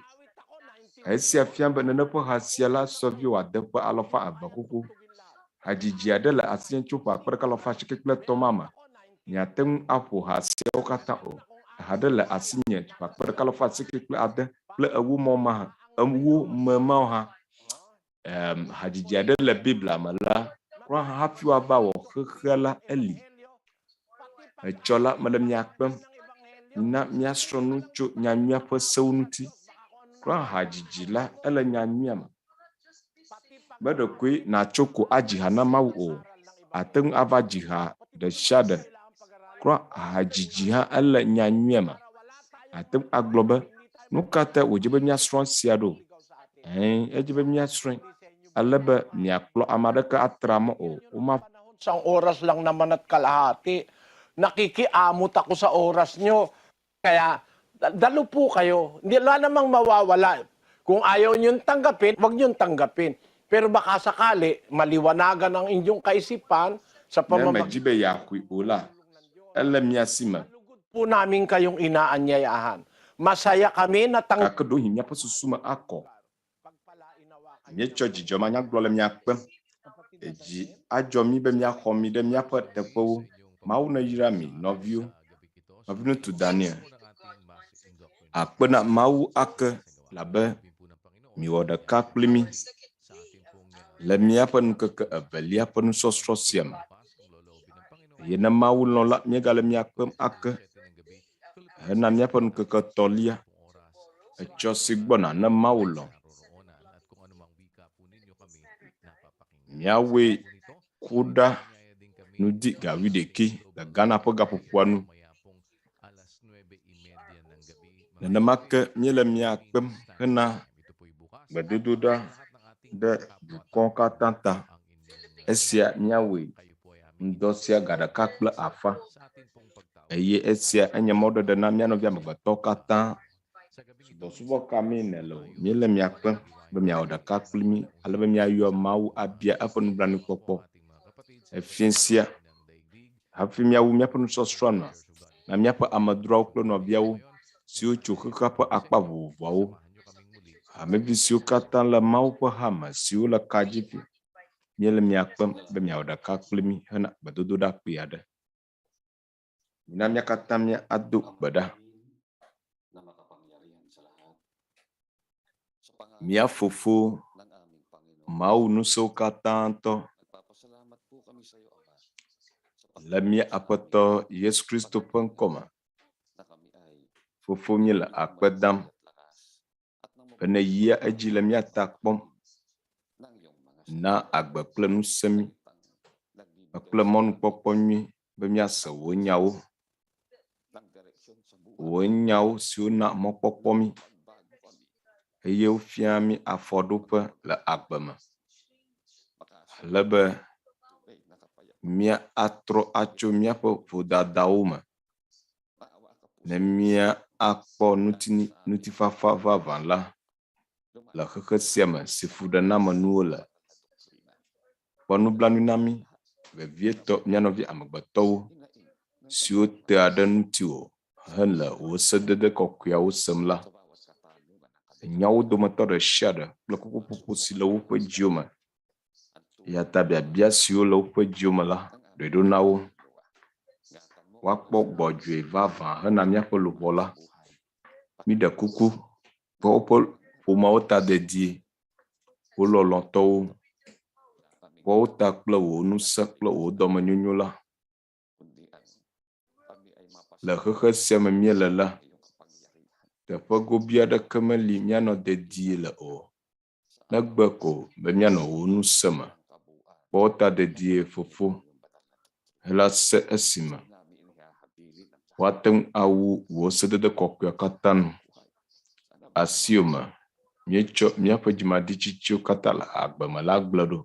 Esia fiambe nenepo hasia la sovio adepo alofa abakuku. Hajijiadela asienchu fakper kalofa ashiki kple tomama. Nyateŋu aƒo hasiawo katã o. Hadele asinye fakpe kalofa asike kple ade kple ewu mɔma ewu memawo hã. Hadzidzi aɖe le Biblia me la kura hafi woava wɔ xexe la eli. Etsɔ la mele miakpem na miasrɔ̃ nu tso nyanyua ƒe sewo ŋuti. Kura hadzidzi la ele nyanyua me. Meɖekoe natso ko adzi ha na Mawu o. Ate ŋu ava dzi ha ɖe sia ɖe. Kura hadzidzi hã ele nyanyua me. Ate ŋu agblɔ be nu katã wòdze be miasrɔ̃ sia ɖo. Edze be miasrɔ̃ ale be miakplɔ ame aɖeke atra mɔ o. Isang oras lang naman at kalahati. Nakikiamot ako sa oras nyo. Kaya dalo po kayo. Hindi namang mawawala. Kung ayaw nyo tanggapin, wag nyo tanggapin. Pero baka sakali, maliwanagan ang inyong kaisipan sa pamamagitan. Po namin kayong inaanyayahan. Masaya kami na Nɔviŋutsu Daniel. Akpena Mawu ake labe miwɔ ɖeka kpli mi le míaƒe ŋkeke evelia ƒe nusɔsrɔ̃ sia me. Eye ne Mawu lɔ̃ la míegale miakpem ake hena míaƒe ŋkeke tɔlia etsɔ si gbɔna ne Mawu lɔ̃. Míawoe ku ɖa nudi ga 11 le Ghana ƒe gaƒoƒoa nu. Nenema ke míele miakpem hena gbedodoɖa ɖe dukɔ katã ta. Esia míawoe ŋdɔ sia ga ɖeka kple afã. Eye esia enye mɔɖeɖe na mía nɔvia amegbetɔwo katã. Subɔsubɔ ka mi nele o. Míele miakpem be miawɔ ɖeka kpli mi ale be miayɔ Mawu abia eƒe nublanuikpɔkpɔ. Efia sia hafi míawu míaƒe nusɔsrɔ̃ na míaƒe amedzroawo kple nɔviawo siwo tso xexea ƒe akpa vovovoawo. Hamevi siwo katã le Mawu ƒe hame siwo le kadzi fi. Míele miakpem be miawɔ ɖeka kpli mi hena gbedodoɖa kpui aɖe. Mina mía katã mía ado gbe ɖa. Mía fofo Mawu nusewo katã ŋutɔ le mía Aƒetɔ Yesu Kristo ƒe ŋkɔ me. Fofo míele akpe dam bene yia edzi le mía ta kpɔm. Na agbe kple nusẽ mi kple mɔnukpɔkpɔ nyui be míase wò nyawo. Wò nyawo siwo na mɔkpɔkpɔ mi eye wofia mi afɔɖoƒe le agbe me. Ale be mía atrɔ atso míaƒe vodadawo me ne mía akpɔ nutifafa vavã la le xexe sia me si fuɖename nuwo le. Kpɔ nublanui na mi vevietɔ mía nɔvi amegbetɔwo siwo tea ɖe ŋutiwò hele wò sedede kɔkɔeawo sem la. Nyawo dometɔ ɖe sia ɖe kple ƒuƒoƒo si le woƒe dziwo me. Ya ta biabia siwo le woƒe dziwo me la ɖoɖo na wo. Woakpɔ gbɔdzɔe vavã hena míaƒe luʋɔ la. Míɖe kuku kpɔ woƒe ƒomeawo ta dedie. Wo lɔlɔ̃tɔwo kpɔ wo ta kple wò nusẽ kple wò dɔmenyonyo la. Le xexe sia me míele la, teƒe gobi aɖeke meli míanɔ dedie le o. Negbe ko be míanɔ wò nusẽ me. Kpɔ wo ta dedie fofo hela se esime Wateng awu wo sedede kɔkɔe katã nu. Asiome míetsɔ míaƒe dzimaɖitsitsiwo katã le agbeme la gblẽ ɖo.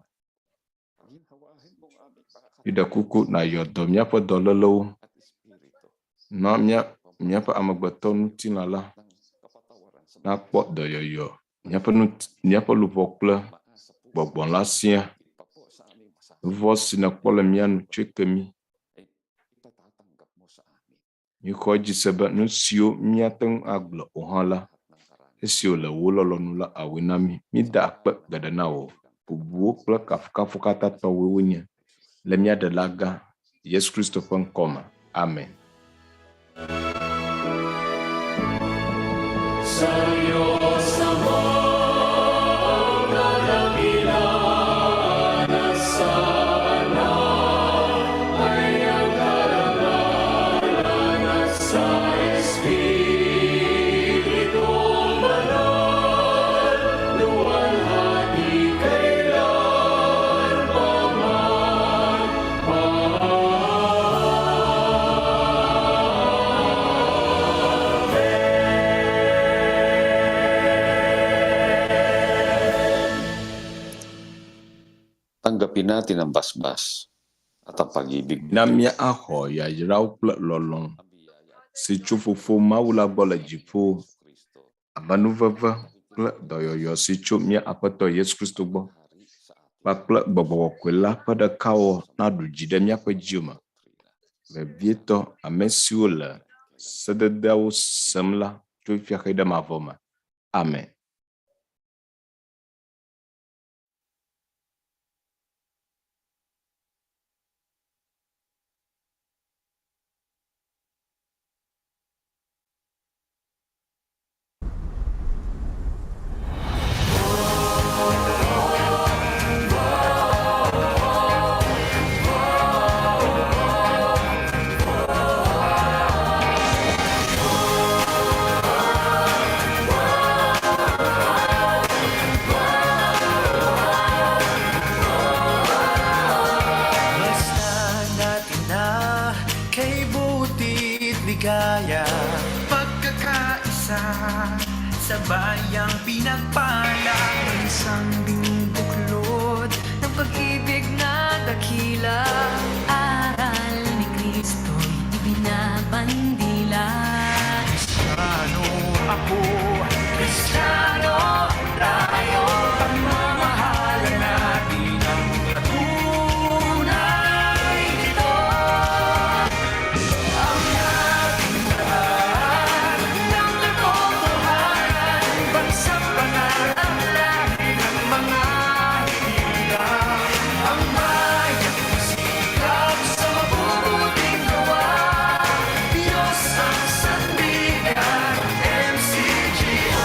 Míɖe kuku nayɔ dɔ míaƒe dɔlélewo na míaƒe amegbetɔ nutilã la nakpɔ dɔyɔyɔ míaƒe luʋɔ kple gbɔgbɔ la sia. Vɔ si nekpɔ le mía nu tso kemi. Míxɔ dzi se be nu siwo míate ŋu agblɔ o hã la, esiwo le wo lɔlɔ̃nu la awɔe na mí. Mída akpe geɖe na wo. Bubuwo kple kafukafu katã tɔwoe wonye. Le mía Ɖela gã Yesu Kristo ƒe ŋkɔ me. Amen. Tanggapi natin ang basbas at ang pag-ibig. Na mía axɔ yayrawo kple lɔlɔ̃ si tso Fofo Mawu la gbɔ le dziƒo, amenuveve kple dɔyɔyɔ si tso mía Aƒetɔ Yesu Kristo gbɔ kpakple gbɔgbɔ kɔkɔe la ƒe ɖekawɔ naɖu dzi ɖe míaƒe dziwo me. Vevietɔ ame siwo le sededeawo sem la tso fia xe ɖe mavɔ me. Amen. Sabayang pinagpala ng isang buklod ng pag-ibig na dakila. Aral ni Kristo'y ibinabandila. Kristiyano ako, Kristiyano tayo, pagmamahalan natin ang patunay nito. Ang ating daan ng katotohanan, bansang pangarap lahi ng mga hinilang. Ang mayang sikap sa mabubuting gawa, Diyos ang sandigan, MCGI.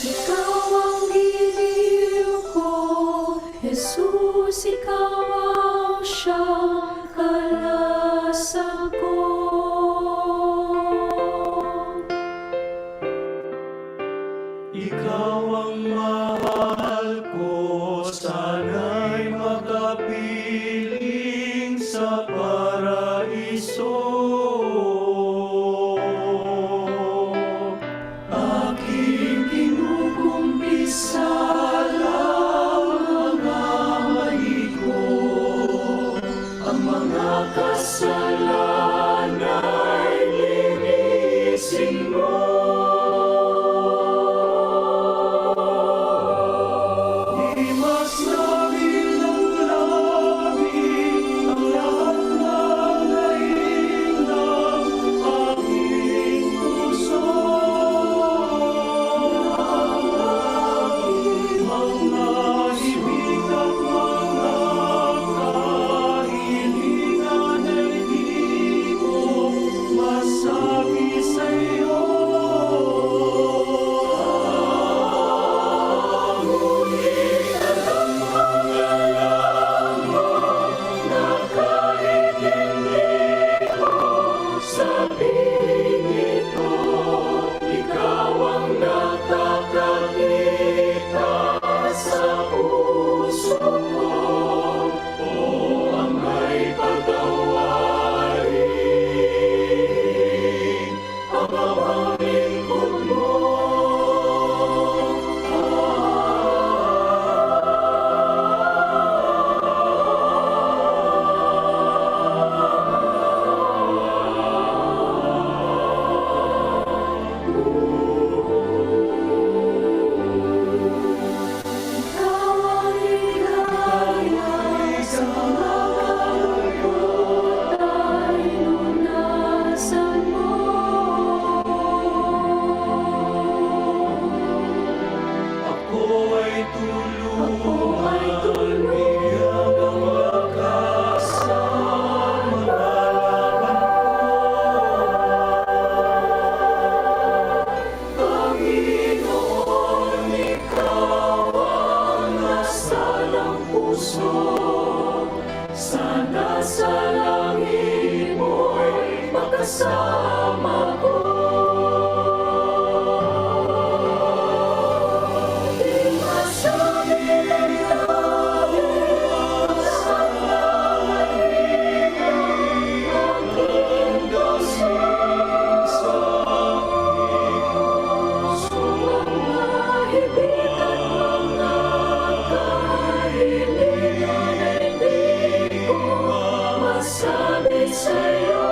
Ikaw ang giliw ko, Jesus, ikaw ang siyang kalasan ko. Ikaw ang mahal ko, sana'y makapiling sa paraiso. Aking kinukumpisa lang mga mali ko, ang mga kasalanan ay linisin mo. Sana sa langit mo'y makasama ko. Di masabi ang langit sa langit ang dasal sa aking puso. Mga ibigan, mga kahilingan ay di ko masabi sa'yo.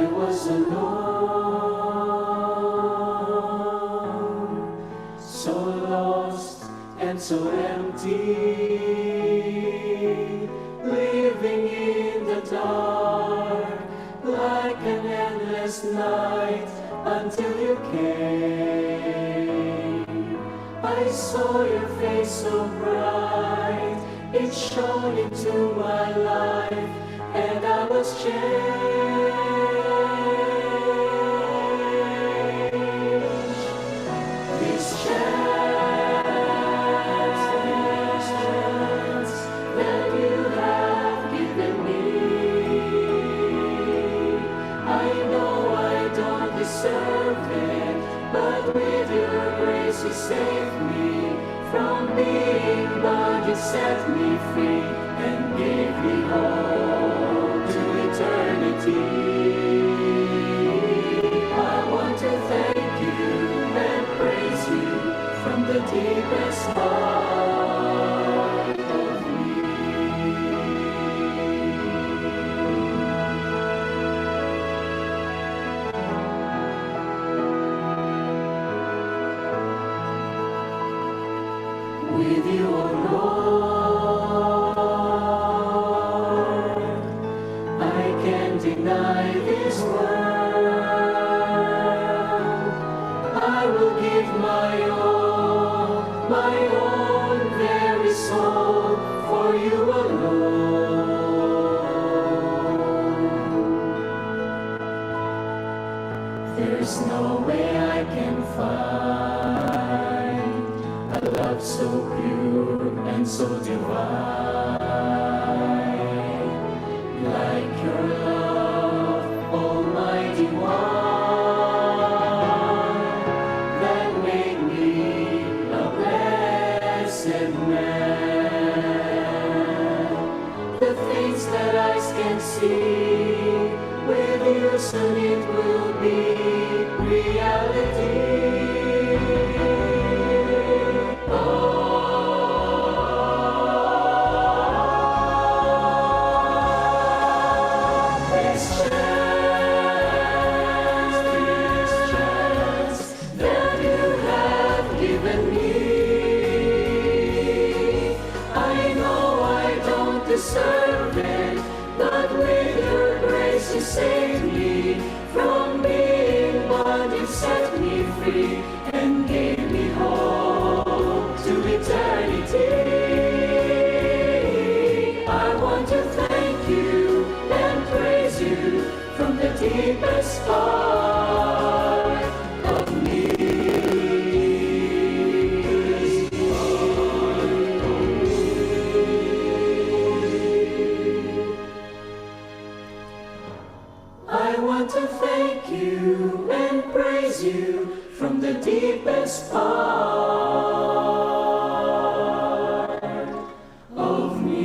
I was alone, so lost and so empty, living in the dark like an endless night until you came. I saw your face so bright, it shone into my life, and I was changed. This chance that you have given me, I know I don't deserve it, but with your grace you saved me from being bound. You set me free and gave me hope to eternity. I want to thank you and praise you from the deepest part of me. With you, O Lord, I can't deny this world. I will give my own very soul for you alone. There's no way I can find a love so pure and so divine, like your love, Almighty One, that made me a blessed man. The things that eyes can see, with you soon it will be reality. This chance that you have given me, I know I don't deserve it, but with your grace you saved me from being bound. You set me free and gave me hope to eternity. I want to thank you and praise you from the deepest part of me. I want to thank you and praise you from the deepest part of me.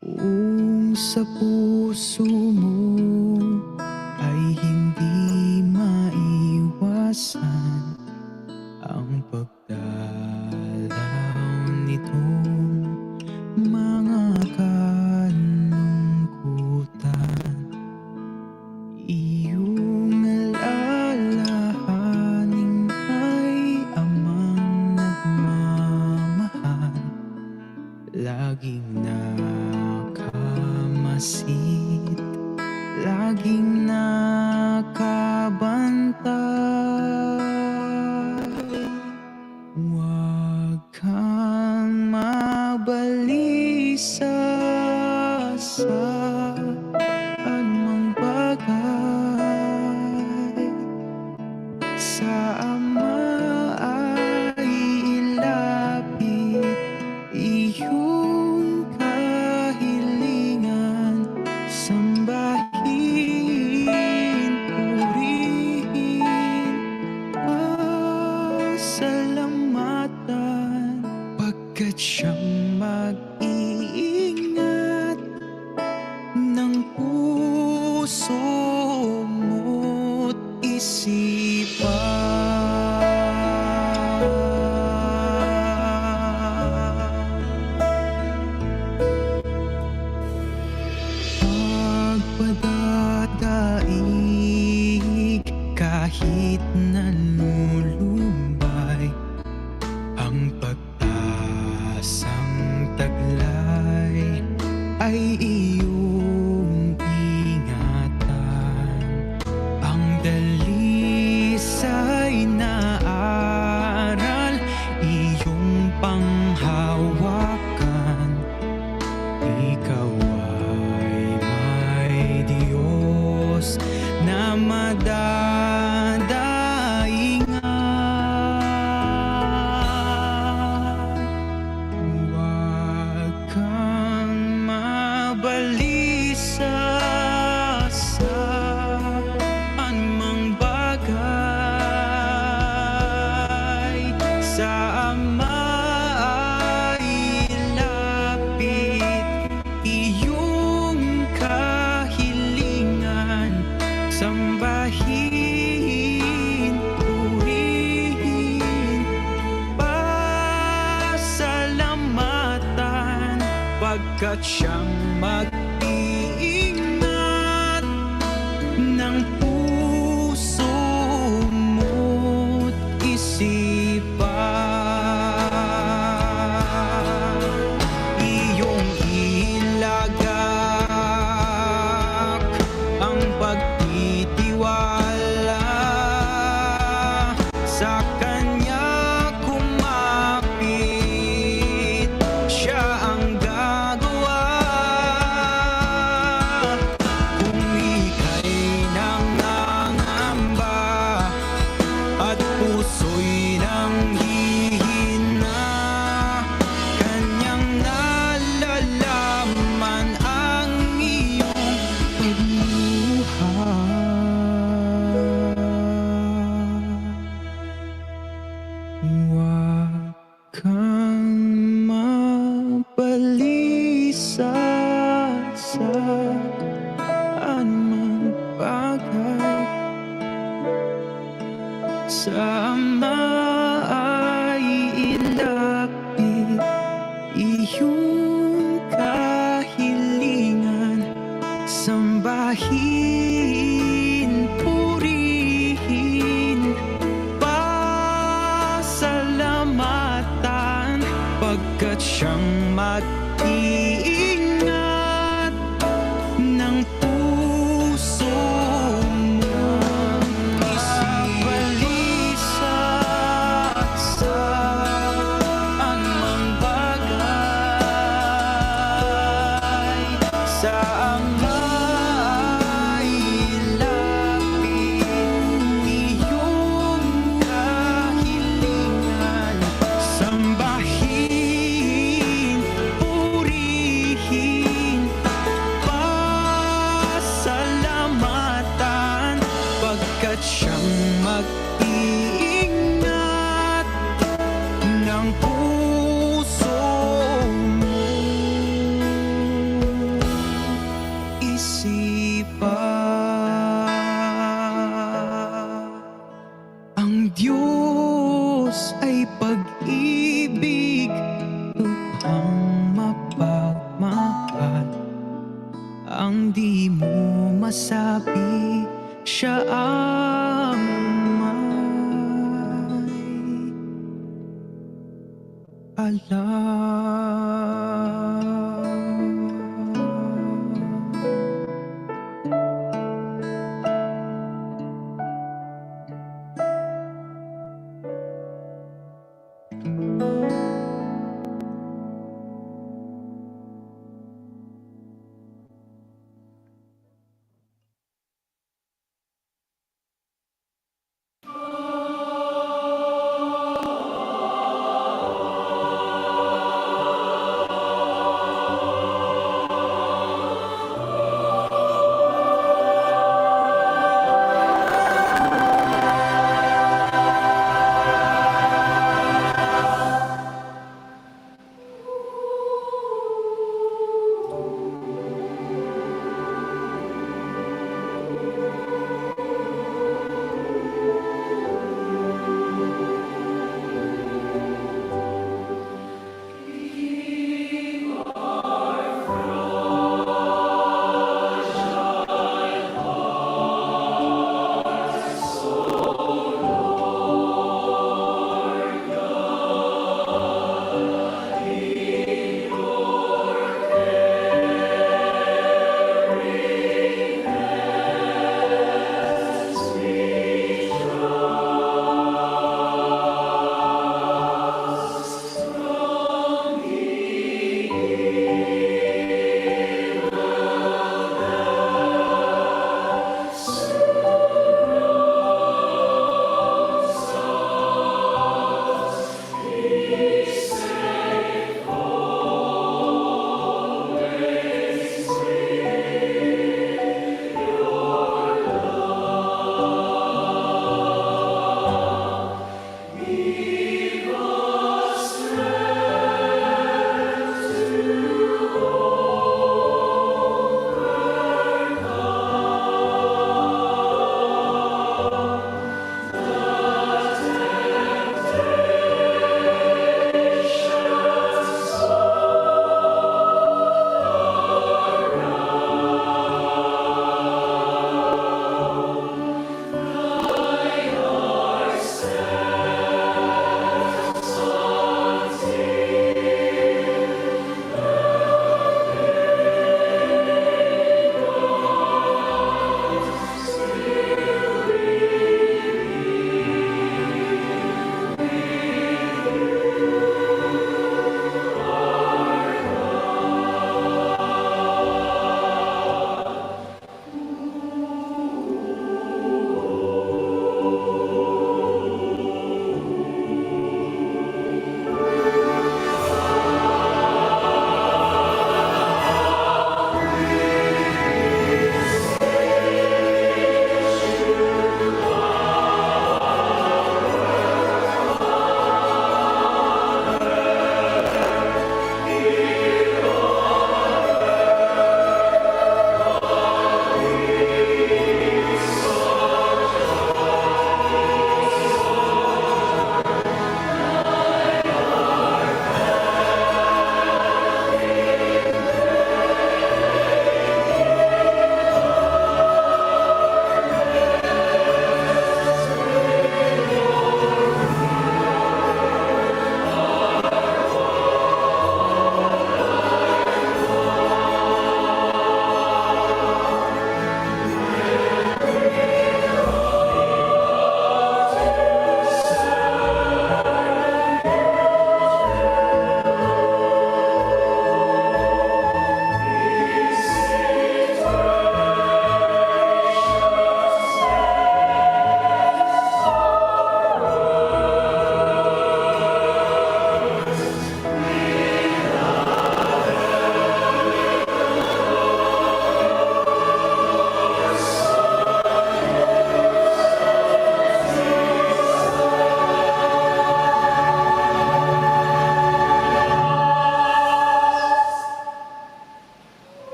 Kung sa puso mo ay hindi maiwasan ang pagdalaw nitong mga kalungkutan, iyong alalahanin ay amang nagmamahal, laging nakamasid, laging nakabantay. Huwag kang mabalisa sa anumang bagay, sa puso mo't isipan. Pagpadadaig kahit nalulumbay, ang pag-asang taglay ay iyong ingatan. Ang dalisay na aral iyong panghawakan. Ikaw ay may Diyos na madadaingan. Huwag kang mabalisa sa anumang bagay. Sa Ama ay ilapit iyong kahilingan. Sambahin, purihin, pasalamatan, pagkat siyang mag-iingat ng puso mo't isipan. Iyong ilagak ang pagtitiwala sa Kanya kumapit. Siya ang gagawa kung ika'y nangangamba at puso'y nanghihina. Kanyang nalalaman ang iyong pagluha. Huwag kang mabalisa sa anumang bagay. Sa Ama ay ilapit iyong kahilingan. Sambahin, purihin, pasalamatan, pagkat siyang mag-iingat ng puso mong isibalisa sa anumang bagay. Sa Ama ay ilapit iyong kahilingan. Sambahin, purihin, pasalamatan, pagkat siyang mag-iingat ng puso mo isipan. Ang Diyos ay pag-ibig, lubhang mapagmahal. Ang di mo masabi, siya ang may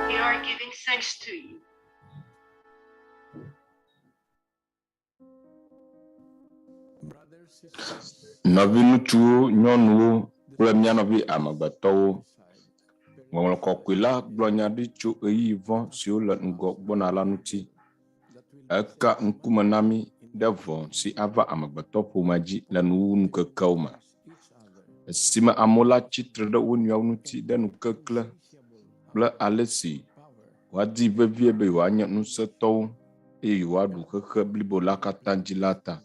We are giving thanks to you. Nɔviŋutsuwo, nyɔnuwo kple mía nɔvi amegbetɔwo, ŋɔŋlɔ kɔkɔe la gblɔ nya ɖi tso ɣeyiɣi vɔ siwo le ŋgɔ gbɔna la ŋuti. Eka ŋkume na mí ɖe vɔ si ava amegbetɔƒomea dzi le nuwuwu ŋkekewo me. Esime amewo la tsitre ɖe wo nɔewo ŋuti ɖe nukekle kple alesi woadi vevie be yewoanye ŋusẽtɔwo eye yewoaɖu xexe blibo la katã dzi la ta.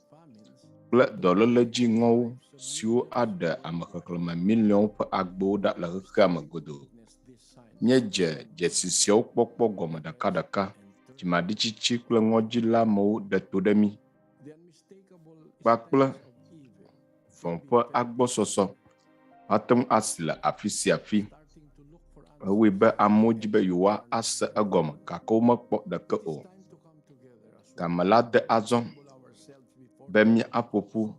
Kple dɔléle dziŋɔwo siwo aɖe ame xexlẽme miliɔnwo ƒe agbewo ɖa le xexea me godoo. Míedze dzesi siawo kpɔkpɔ gɔme ɖekaɖeka, dzimaɖitsitsi kple ŋɔdzi la amewo ɖe to ɖe mí. Kpakple vɔ ƒe agbɔsɔsɔ ate ŋu asi le afi sia afi. Ewɔe be amewo di be yewoa ase egɔme gake womekpɔ ɖeke o. Game la de azɔ be míaƒoƒu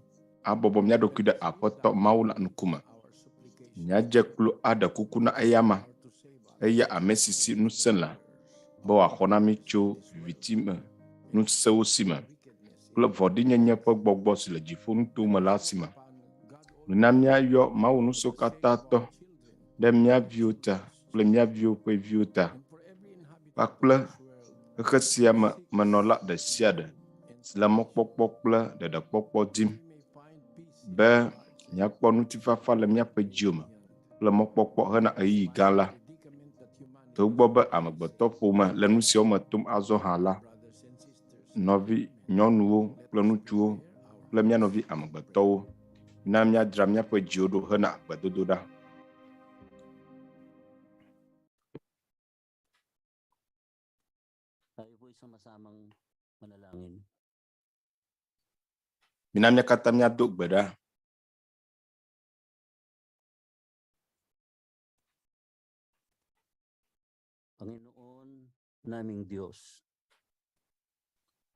abɔbɔ mía ɖokui ɖe Aƒetɔ Mawu la ŋkume. Míadze klo aɖe kuku na eyama, eya ame si si ŋusẽ le, be wòaxɔ na mí tso viviti me ŋusẽwo si me kple vɔ̃ɖinyenye ƒe gbɔgbɔ si le dziƒo nutowo me la si me. Nena míayɔ Mawu ŋusẽwo katã tɔ ɖe mía viwo ta kple mía viwo ƒe viwo ta. Kpakple xexe sia me menɔla ɖe sia ɖe si le mɔkpɔkpɔ kple ɖeɖekpɔkpɔ dim be míakpɔ ŋutifafa le míaƒe dziwo me kple mɔkpɔkpɔ hena ɣeyiɣi gã la. Togbɔ be amegbetɔƒome le nu siawo me tom azɔ hã la, nɔvi nyɔnuwo kple ŋutsuwo kple mía nɔvi amegbetɔwo, na míadzra míaƒe dziwo ɖo hena gbedodoɖa. Mina mía katã míado gbe ɖa.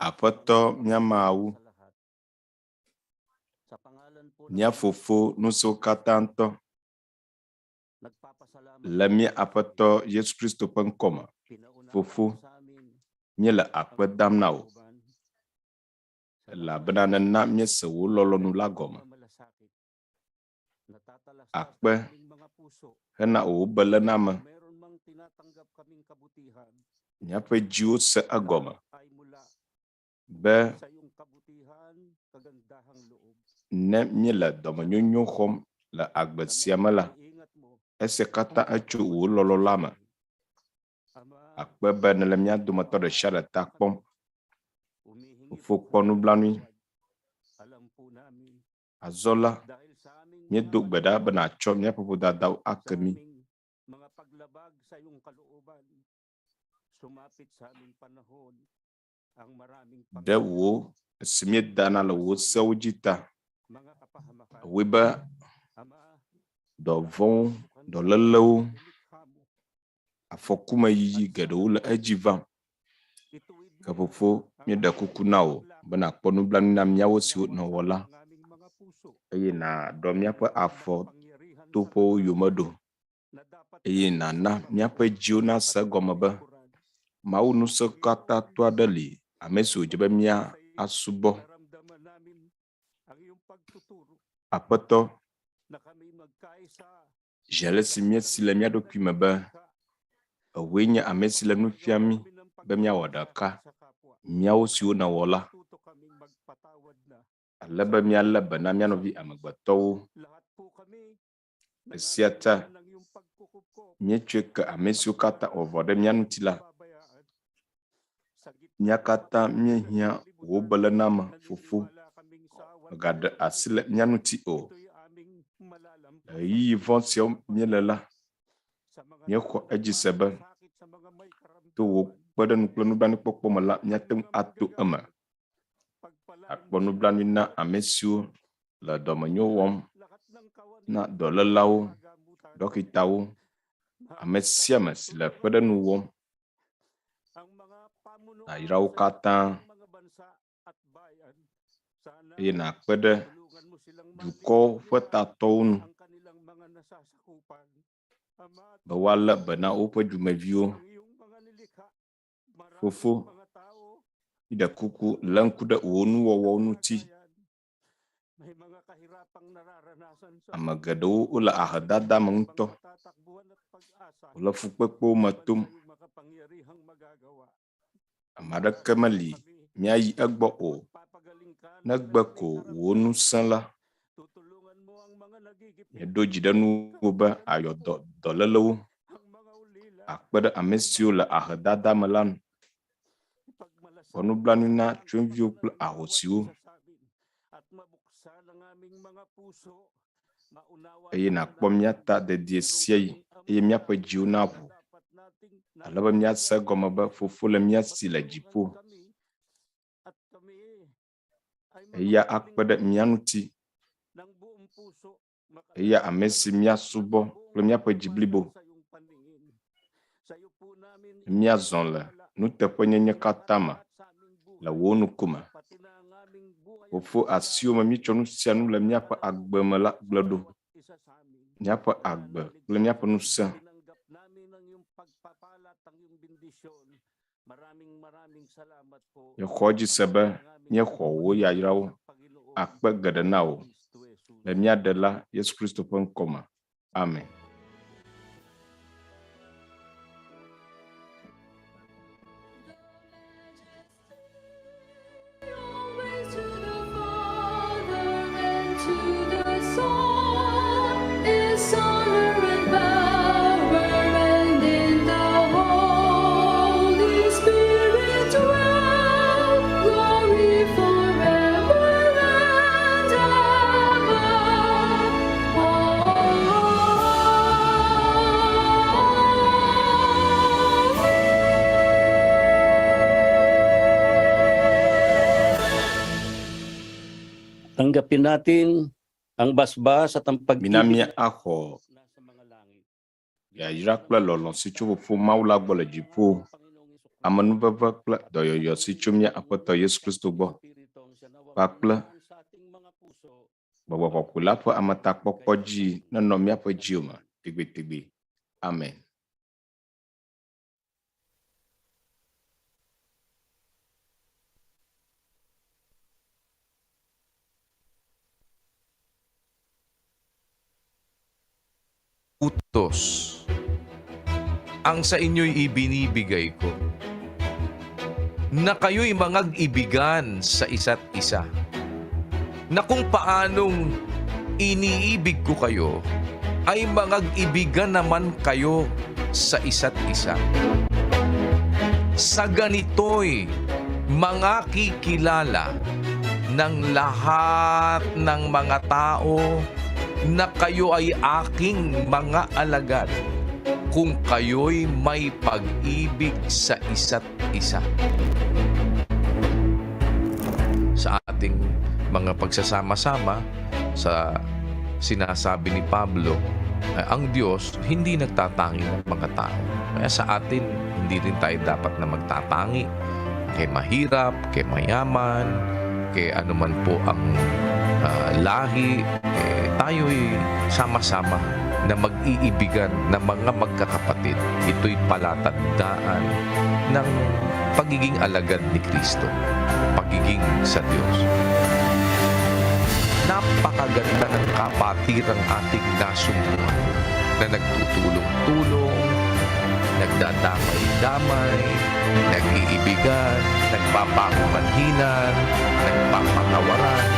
Aƒetɔ mía Mawu, mía Fofo ŋusẽwo katã ŋutɔ, le mía Aƒetɔ Yesu Kristo ƒe ŋkɔ me, Fofo, míele akpe dam na wò, elabena nena míese wò lɔlɔ̃nu la gɔme. Akpe hena wò beléname. Míaƒe dziwo se egɔme be ne míele dɔmenyonyo xɔm le agbe sia me la, esia katã etso wò lɔlɔ̃ la me. Akpe be nele mía dometɔ ɖe sia ɖe ta kpɔm. Fofo kpɔ nublanui. Azɔ la, míedo gbe ɖa be nàtsɔ míaƒe vodadawo ake mí. Ɖe wò esi míedana le wò sewo dzi ta. Woe be dɔvɔ̃wo, dɔlélewo, afɔkumeyiyi geɖewo le edzi vam. Ke Fofo, míeɖe kuku na wò be nàkpɔ nublanui na míawo siwo nɔwɔ la, eye nàɖɔ míaƒe afɔ toƒewo yome ɖo, eye nàna míaƒe dziwo nase egɔme be Mawu ŋusẽ katã to aɖe li ame si wòdze be mía asubɔ. Aƒetɔ, zi ale si míesi le mía ɖokui me be èwoe nye ame si le nu fiam mí be míawɔ ɖeka, míawo siwo nèwɔ la, ale be míalé be na mía nɔvi amegbetɔwo. Esia ta míetsɔe ke ame siwo katã wɔ vɔ ɖe mía ŋuti la. Mía katã míehiã wò beléname, Fofo, mègaɖe asi le mía ŋuti o. Ɣeyiɣi vɔ siawo míele la, míexɔ edzi se be to wò kpeɖeŋu kple nublanuikpɔkpɔ me la, míate ŋu ato eme. Akpɔ nublanui na ame siwo le dɔmenyo wɔm na dɔlélawo, ɖɔkitawo, ame sia ame si le kpeɖeŋu wɔm. Nàyra wo katã, eye nàkpe ɖe dukɔwo ƒe tatɔwo nu be woalé be na woƒe dumeviwo fofo ida kuku langkuda wonu wawonu ti amagado ula ahadada mengto ula fukpekpo matum amada kemali miayi egbo o nagbeko wonu sanla do jidanu oba ayo dolelewo akpeda amesio la ahadada melan onublanu na twemvio kple ahosio eye nakpɔ míata dedie siei eye míaƒe dziwo naʋu alebe míase gɔme be fofo le míasi le dziƒo eya akpe ɖe mía ŋuti eya ame si míasubɔ kple míaƒe dzi blibo míazɔ le nuteƒenyenye katã me le wo ŋkume. Fofo asiwo me mítsɔ nu sia nu le míaƒe agbe me la gblẽ ɖo míaƒe agbe kple míaƒe ŋusẽ. Míexɔ dzi se be míexɔ wo yayrawo akpe geɖe na wo le mía Ɖela Yesu Kristo ƒe ŋkɔ me. Amen. Tanggapin natin ang basbas at ang Minamia ako ya yira kple lɔlɔ si tso fofo Mawu la gbɔ le dziƒo, amenuveve kple dɔyɔyɔ si tso mía Aƒetɔ Yesu Kristo gbɔ kpakple Gbɔgbɔ Kɔkɔe la ƒe ametakpɔkpɔ dzi nenɔ míaƒe dziwo me tegbetegbe. Amen. Utos ang sa inyo'y ibinibigay ko, na kayo'y mangag-ibigan sa isa't isa, na kung paanong iniibig ko kayo, ay mangag-ibigan naman kayo sa isa't isa. Sa ganito'y mangakikilala ng lahat ng mga tao na kayo ay aking mga alagad, kung kayo'y may pag-ibig sa isa't isa. Sa ating mga pagsasama-sama, sa sinasabi ni Pablo, ang Diyos hindi nagtatangi ng mga tao. Kaya sa atin, hindi rin tayo dapat na magtatangi kay mahirap, kay mayaman, kay anuman po ang lahi. Tayo'y sama-sama na mag-iibigan na mga magkakapatid. Ito'y palatandaan ng pagiging alagad ni Kristo, pagiging sa Diyos. Napakaganda ng kapatirang ating nasumbuhan na nagtutulong-tulong, nagdadamay-damay, nag-iibigan, nagpapakumanhinan, nagpapatawaran,